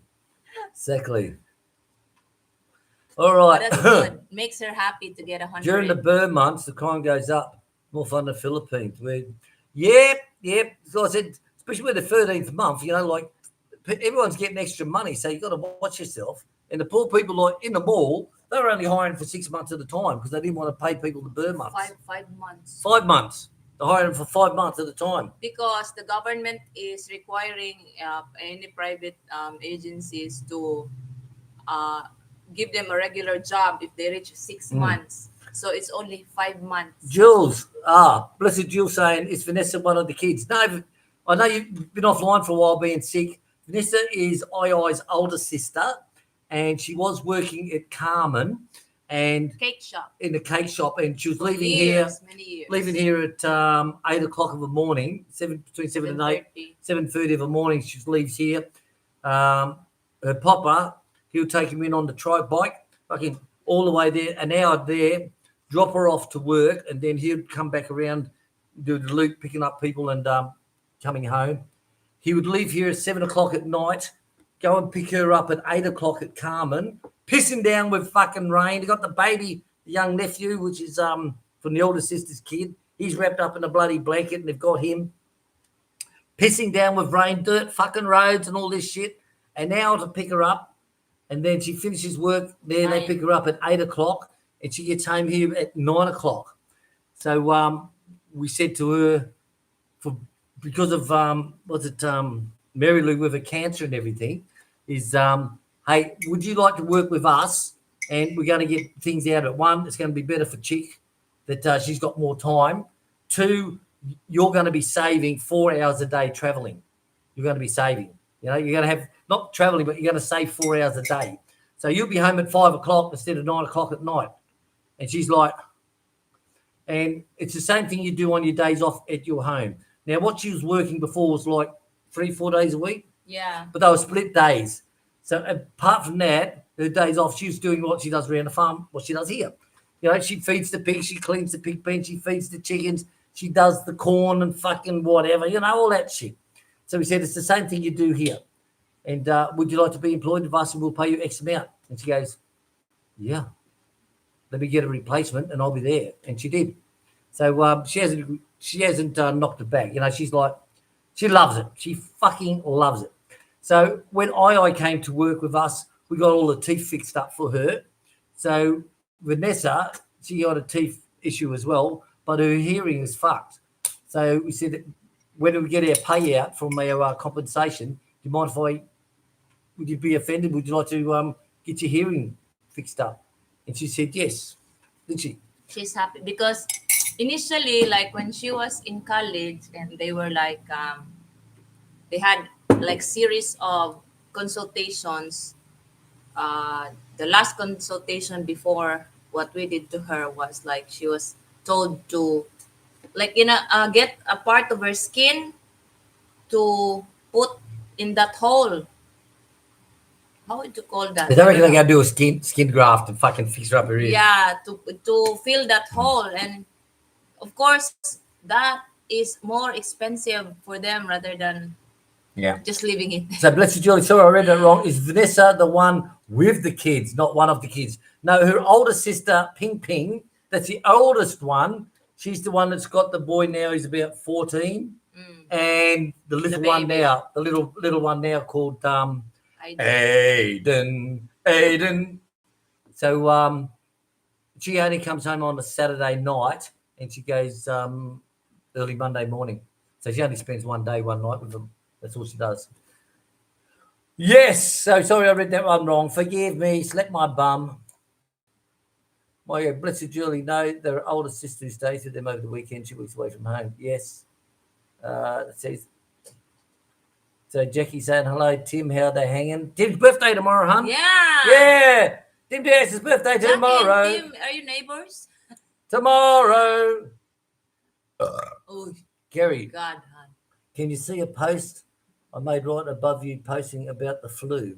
All But right. that's good. Makes her happy to get 100. During the burn months, the crime goes up. More fun than the Philippines. Yep. So I said, especially with the 13th month, you know, like everyone's getting extra money, so you got to watch yourself. And the poor people, like in the mall, they were only hiring for 6 months at a time because they didn't want to pay people the burn months. 5 months. 5 months. They're hiring for 5 months at a time. Because the government is requiring any private agencies to give them a regular job if they reach 6 months. So it's only 5 months. Jules, blessed Jules saying, is Vanessa one of the kids? No, I know you've been offline for a while being sick. Vanessa is II's older sister, and she was working at Carmen and Cake shop. in the cake shop, and she was For leaving many years. leaving here at 8 o'clock of the morning, between 7 and 8, 7:30 of the morning. She leaves here. Her papa, he'll take him in on the trike bike, fucking all the way there, an hour there, drop her off to work, and then he'll come back around, do the loop, picking up people and coming home. He would leave here at 7 o'clock at night, go and pick her up at 8 o'clock at Carmen, pissing down with fucking rain. He got the baby, the young nephew, which is from the older sister's kid. He's wrapped up in a bloody blanket, and they've got him pissing down with rain, dirt, fucking roads and all this shit. An hour to pick her up, and then she finishes work there. They pick her up at 8 o'clock, and she gets home here at 9 o'clock. So we said to her, because of Mary Lou with her cancer and everything, is hey, would you like to work with us? And we're going to get things out of it. One, it's going to be better for Chic that she's got more time. Two, you're going to be saving 4 hours a day traveling. You're going to be saving. You know, you're going to have not traveling, but you're going to save 4 hours a day. So you'll be home at 5 o'clock instead of 9 o'clock at night. And she's like, and it's the same thing you do on your days off at your home. Now, what she was working before was like 3-4 days a week. Yeah. But they were split days. So apart from that, her days off, she was doing what she does around the farm, what she does here. You know, she feeds the pigs, she cleans the pig pen, she feeds the chickens, she does the corn and fucking whatever, you know, all that shit. So we said, it's the same thing you do here. And would you like to be employed with us and we'll pay you X amount? And she goes, yeah. Let me get a replacement and I'll be there. And she did. So she hasn't knocked it back. You know, she's like, she loves it. She fucking loves it. So when I came to work with us, we got all the teeth fixed up for her. So Vanessa, she got a teeth issue as well, but her hearing is fucked. So we said, when do we get our payout from our compensation? you mind if would you be offended? Would you like to get your hearing fixed up? And she said yes, did she? She's happy because initially, like when she was in college, and they were like, they had like series of consultations. The last consultation before what we did to her was like she was told to like get a part of her skin to put in that hole. How would you call that? They reckon they're going to do a skin graft and fucking fix her up her ears. Yeah, to fill that hole, and of course that is more expensive for them rather than just leaving it. So bless you, Julie. Sorry, I read that wrong. Is Vanessa the one with the kids, not one of the kids? No, her older sister, Ping Ping, that's the oldest one. She's the one that's got the boy now. He's about 14. And the little one now, the little one now called Aiden. So she only comes home on a Saturday night and she goes early Monday morning. So she only spends one day, one night with them. That's all she does. Yes. So sorry I read that one wrong. Forgive me. Slap my bum. My blessed Julie, no, their older sister who stays with them over the weekend. She works away from home. Yes. It says, so Jackie saying, hello, Tim. How are they hanging? Tim's birthday tomorrow, hun. Yeah. Tim Diaz's his birthday tomorrow. Tim, are you neighbors? Tomorrow. Oh, Gary. God, hun. Can you see a post I made right above you posting about the flu?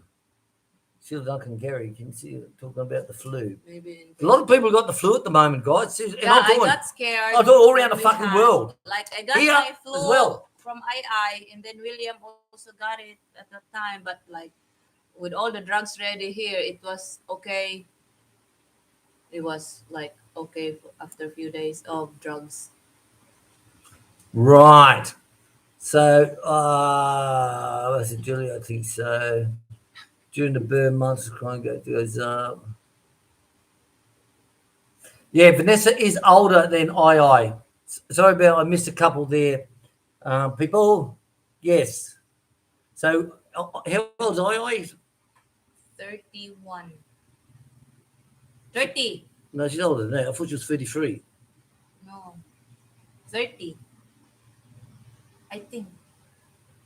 Sheila Duncan, Gary, can you see it talking about the flu? Maybe a lot of people got the flu at the moment, guys. And yeah, I got scared. I all around the fucking world. Like I got here my flu as well from II, and then William also got it at that time. But like with all the drugs ready here, it was okay. It was like okay after a few days of drugs. Right. So, was it Julie? I think so. During the burn months, crime goes up. Yeah, Vanessa is older than II. Sorry about I missed a couple there. People, yes. So, how old is II? 31. 30. No, she's older than that. I thought she was 33. No. 30. I think.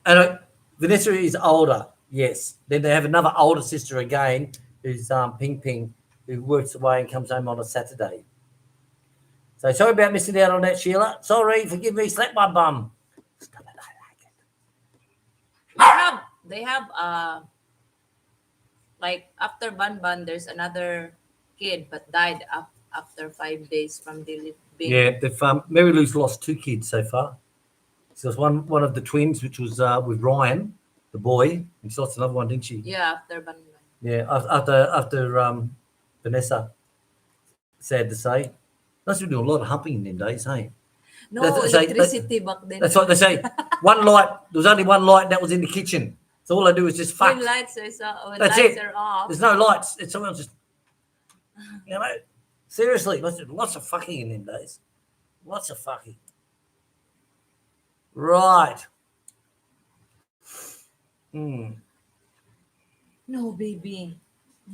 And Vanessa is older, yes. Then they have another older sister again, who's Ping Ping, who works away and comes home on a Saturday. So sorry about missing out on that, Sheila. Sorry, forgive me. Slap my bum. Stop it, I like it. They have like after Ban, there's another kid but died after 5 days from delivering. Yeah, Mary Lou's lost 2 kids so far. So there's one of the twins, which was with Ryan, the boy, and she lost another one, didn't she? Yeah, after Ban. Yeah, after Vanessa. Sad to say. Must be doing a lot of humping in them days, hey? No electricity back then. That's what they say. One light. There was only one light, and that was in the kitchen. So all I do is just fuck. When lights are off. There's no lights. It's someone just, you know, seriously, lots of fucking in them days. Lots of fucking. Right. No, baby.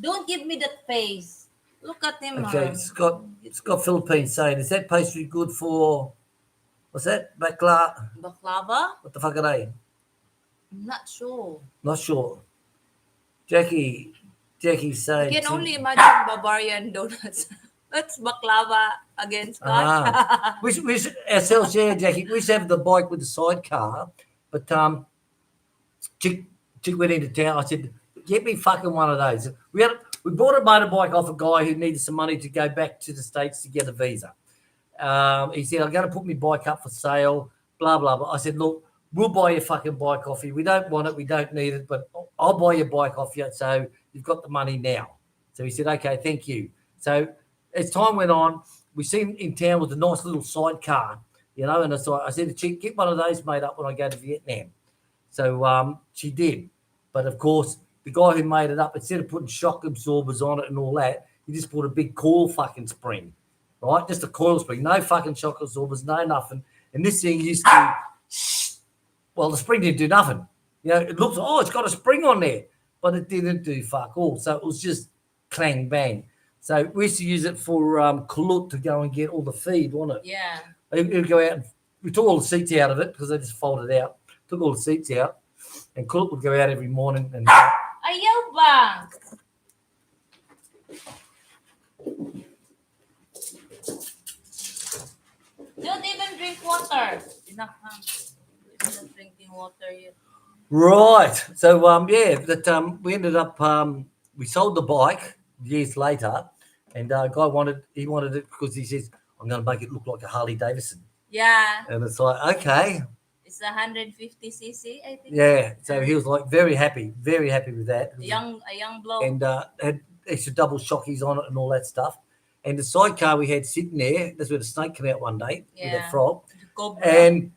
Don't give me that face. Look at him. Okay, Scott Philippine saying, is that pastry good for, what's that? Baklava? What the fuck are they? I'm not sure. Not sure. Jackie's saying. I can only imagine Bavarian donuts. That's baklava again, Scott. We ourselves, yeah, Jackie. We used to have the bike with the sidecar, but Chick went into town. I said, get me fucking one of those. We bought a motorbike off a guy who needed some money to go back to the States to get a visa. He said, I'm going to put my bike up for sale, blah, blah, blah. I said, look, we'll buy your fucking bike off you. We don't want it. We don't need it, but I'll buy your bike off you. So you've got the money now. So he said, okay, thank you. So as time went on, we seen in town with a nice little sidecar, you know, and I said to Chick, get one of those made up when I go to Vietnam. So she did. But of course, the guy who made it up, instead of putting shock absorbers on it and all that, he just put a big coil fucking spring, right? Just a coil spring, no fucking shock absorbers, no nothing. And this thing used to, well, the spring didn't do nothing. You You know, it looks, oh, it's got a spring on there, but it didn't do fuck all. So it was just clang bang. So we used to use it for Kalut to go and get all the feed, wasn't it? Yeah. It would go out and we took all the seats out of it because they just folded out. Took all the seats out, and Kalut would go out every morning and. Ayaw ba? Don't even drink water. Enough, huh? You're not drinking water yet. Right. So yeah, that we ended up we sold the bike years later, and guy wanted it because he says I'm going to make it look like a Harley Davidson, Yeah. and it's like okay, It's 150cc, I think. yeah. So he was like very happy with that. A young bloke. And had extra double shockies on it and all that stuff. And the sidecar we had sitting there, that's where the snake came out one day with that frog. Cobra. And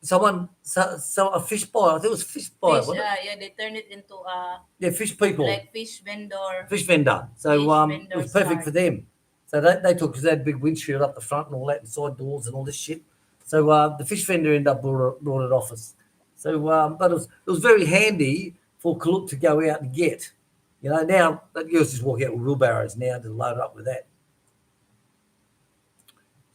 someone, a fish buyer, I think it was a fish buyer, Fish, wasn't it? yeah, they turn it into a Fish people. like fish vendor. Fish vendor. So it was perfect for them. So they took, because they had a big windshield up the front and all that, and side doors and all this shit. So the fish vendor ended up brought it off us. So, but it was very handy for Kalut to go out and get. You know, now that girls just walk out with wheelbarrows now to load up with that.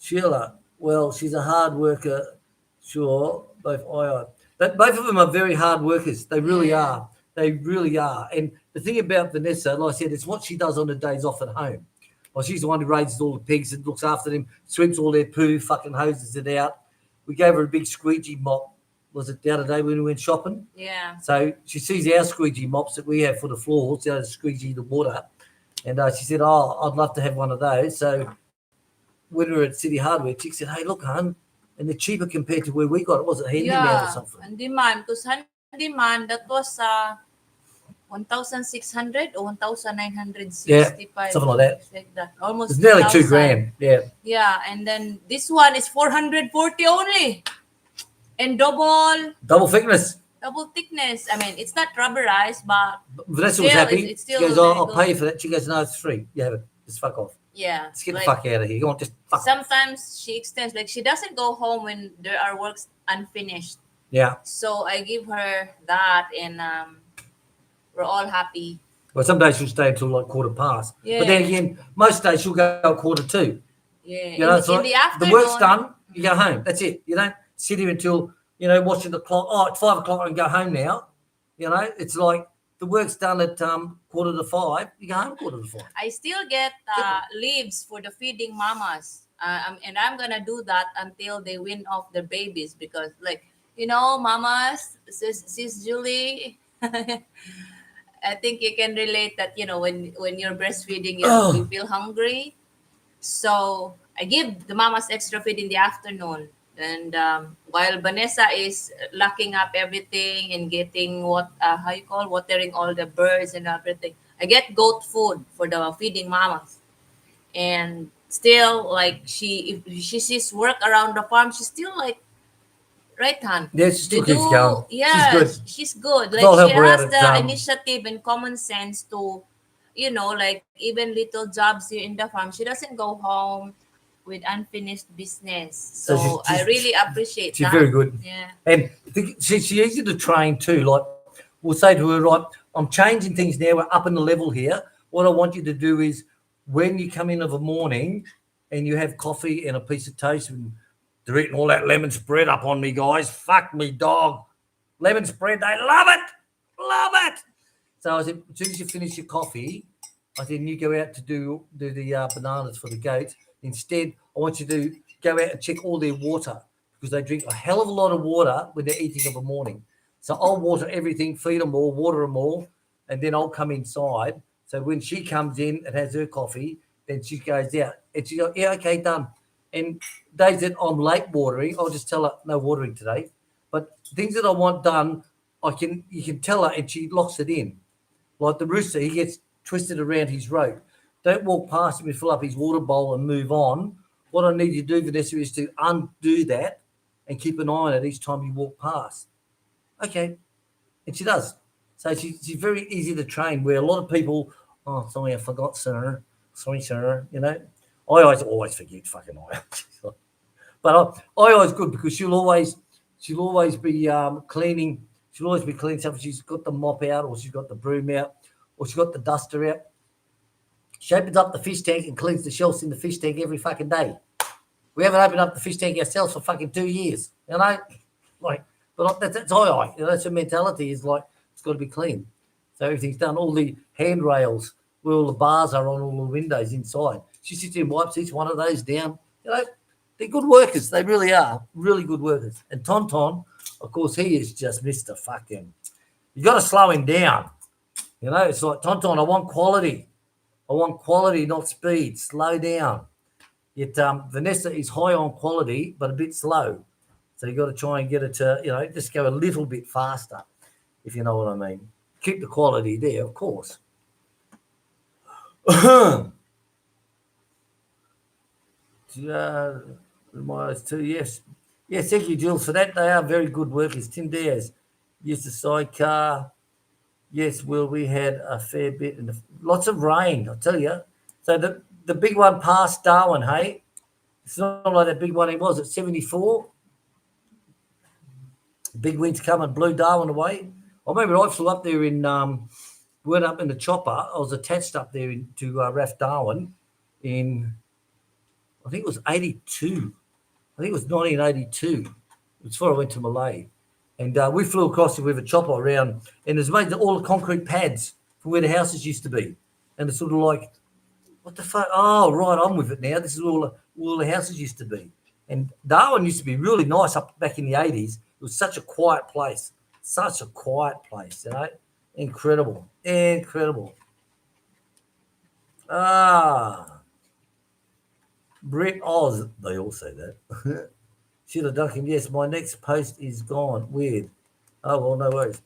Sheila, well, she's a hard worker, sure. Both of them are very hard workers. They really are. They really are. And the thing about Vanessa, like I said, it's what she does on the days off at home. Well, she's the one who raises all the pigs and looks after them, sweeps all their poo, fucking hoses it out. We gave her a big squeegee mop. Was it the other day when we went shopping? Yeah. So she sees our squeegee mops that we have for the floors, the other squeegee the water. And she said, oh, I'd love to have one of those. So when we were at City Hardware, Chic said, hey, look, hon, and they're cheaper compared to where we got it. Was it handyman or something? Handyman. Because handyman, that was 1,600 or 1,965. Yeah, something like that. Almost. It's nearly 2 grand. Yeah. Yeah, and then this one is 440 only. And double thickness. Double thickness. I mean, it's not rubberized, but Vanessa was happy. It's still she goes, I'll pay for that. She goes, no, it's free. You have it. Just fuck off. Yeah. Let's get the fuck out of here. Go on, just fuck sometimes off. She extends, like she doesn't go home when there are works unfinished. Yeah. So I give her that, and we're all happy. Well, some days she'll stay until like 1:15. Yeah. But then again, most days she'll go 1:45. Yeah. You know, in the afternoon. The work's done, you go home. That's it. You don't sit here until, watching the clock. Oh, it's 5 o'clock and go home now. It's like the work's done at 4:45. You go home 4:45. I still get leaves for the feeding mamas. And I'm going to do that until they win off their babies because, mamas, sis Julie, I think you can relate that, when you're breastfeeding, you feel hungry. So I give the mamas extra feed in the afternoon. And while Vanessa is locking up everything and getting watering all the birds and everything, I get goat food for the feeding mamas. And still, if she sees work around the farm, she's still right hand. Yeah, she still keeps going. Yeah, she's good. Like she has the initiative and common sense to, even little jobs here in the farm. She doesn't go home with unfinished business. So I really appreciate that. She's very good. Yeah. And she's easy to train too. Like we'll say to her, right, I'm changing things now. We're up in the level here. What I want you to do is when you come in of a morning and you have coffee and a piece of toast and they're eating all that lemon spread up on me, guys. Fuck me, dog. Lemon spread, they love it. Love it. So I said, as soon as you finish your coffee, I said, you go out to do the bananas for the goats. Instead, I want you to go out and check all their water because they drink a hell of a lot of water when they're eating of a morning. So I'll water everything, feed them all, water them all, and then I'll come inside. So when she comes in and has her coffee, then she goes out and she goes, yeah, okay, done. And days that I'm late watering, I'll just tell her no watering today. But things that I want done, you can tell her and she locks it in. Like the rooster, he gets twisted around his rope. Don't walk past him and fill up his water bowl and move on. What I need you to do, Vanessa, is to undo that and keep an eye on it each time you walk past. Okay. And she does. So she's very easy to train where a lot of people, oh, sorry, I forgot, sir. Sorry, sir. I always forget fucking I. But I always good because she'll always be cleaning. She'll always be cleaning stuff. She's got the mop out, or she's got the broom out, or she's got the duster out. She opens up the fish tank and cleans the shelves in the fish tank every fucking day. We haven't opened up the fish tank ourselves for fucking 2 years, you know? Like, but that's I. You know, that's her mentality is like, it's got to be clean. So everything's done. All the handrails where all the bars are on all the windows inside. She sits there and wipes each one of those down. You know, they're good workers. They really are. Really good workers. And Tonton, of course, he is just Mr. Fucking. You got to slow him down. You know, it's like, Tonton, I want quality. I want quality, not speed. Slow down. Yet Vanessa is high on quality, but a bit slow. So you got to try and get it to, you know, just go a little bit faster, if you know what I mean. Keep the quality there, of course. My two, yes. Yes, thank you, Jules, for that. They are very good workers. Tim Diaz used a sidecar. Yes, Will, we had a fair bit. And lots of rain, I'll tell you. So the big one past Darwin, hey? It's not like that big one it was at 74. Big winds come and blew Darwin away. I remember I flew up there went up in the chopper. I was attached up there to RAF Darwin in, I think it was 82. I think it was 1982. It was before I went to Malay. And we flew across with a chopper around, and it's made all the concrete pads from where the houses used to be. And it's sort of like, what the fuck? Oh, right, I'm with it now. This is where all the houses used to be. And Darwin used to be really nice up back in the 80s. It was such a quiet place. Such a quiet place, you know. Incredible. Incredible. Brett Oz, they all say that. Sheila Duncan, yes, my next post is gone. Weird. Oh, well, no worries.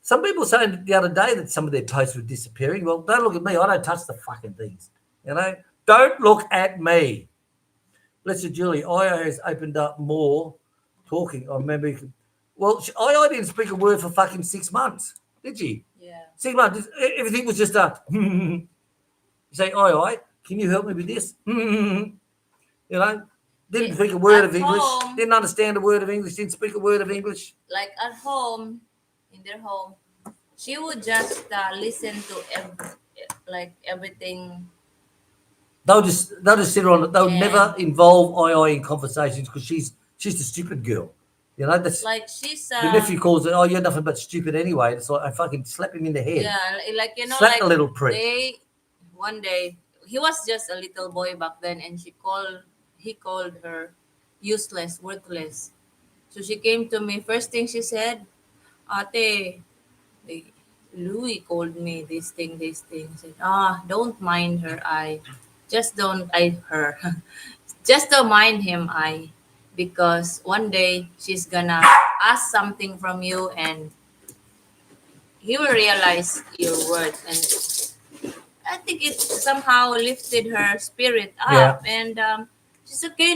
Some people saying the other day that some of their posts were disappearing. Well, don't look at me. I don't touch the fucking things. You know? Don't look at me. Blessed Julie, IO has opened up more talking. I remember. Well, IO didn't speak a word for fucking 6 months, did she? Yeah. 6 months. Everything was just a. You say, IO, can you help me with this? You know? Didn't speak a word of English. Home, didn't understand a word of English. Didn't speak a word of English. Like at home, in their home, she would just listen to everything. They'll just sit on. They'll never involve II in conversations because she's the stupid girl. You know, that's like she's the nephew calls it. Oh, you're nothing but stupid anyway. It's like I fucking slap him in the head. Yeah, like you know, slap like the little prick. One day he was just a little boy back then, and he called her useless, worthless. So she came to me. First thing she said, Ate, Louis called me this thing. I said, don't mind her. Just don't her. Just don't mind him. Because one day she's gonna ask something from you, and he will realize your worth. And I think it somehow lifted her spirit up, and she's okay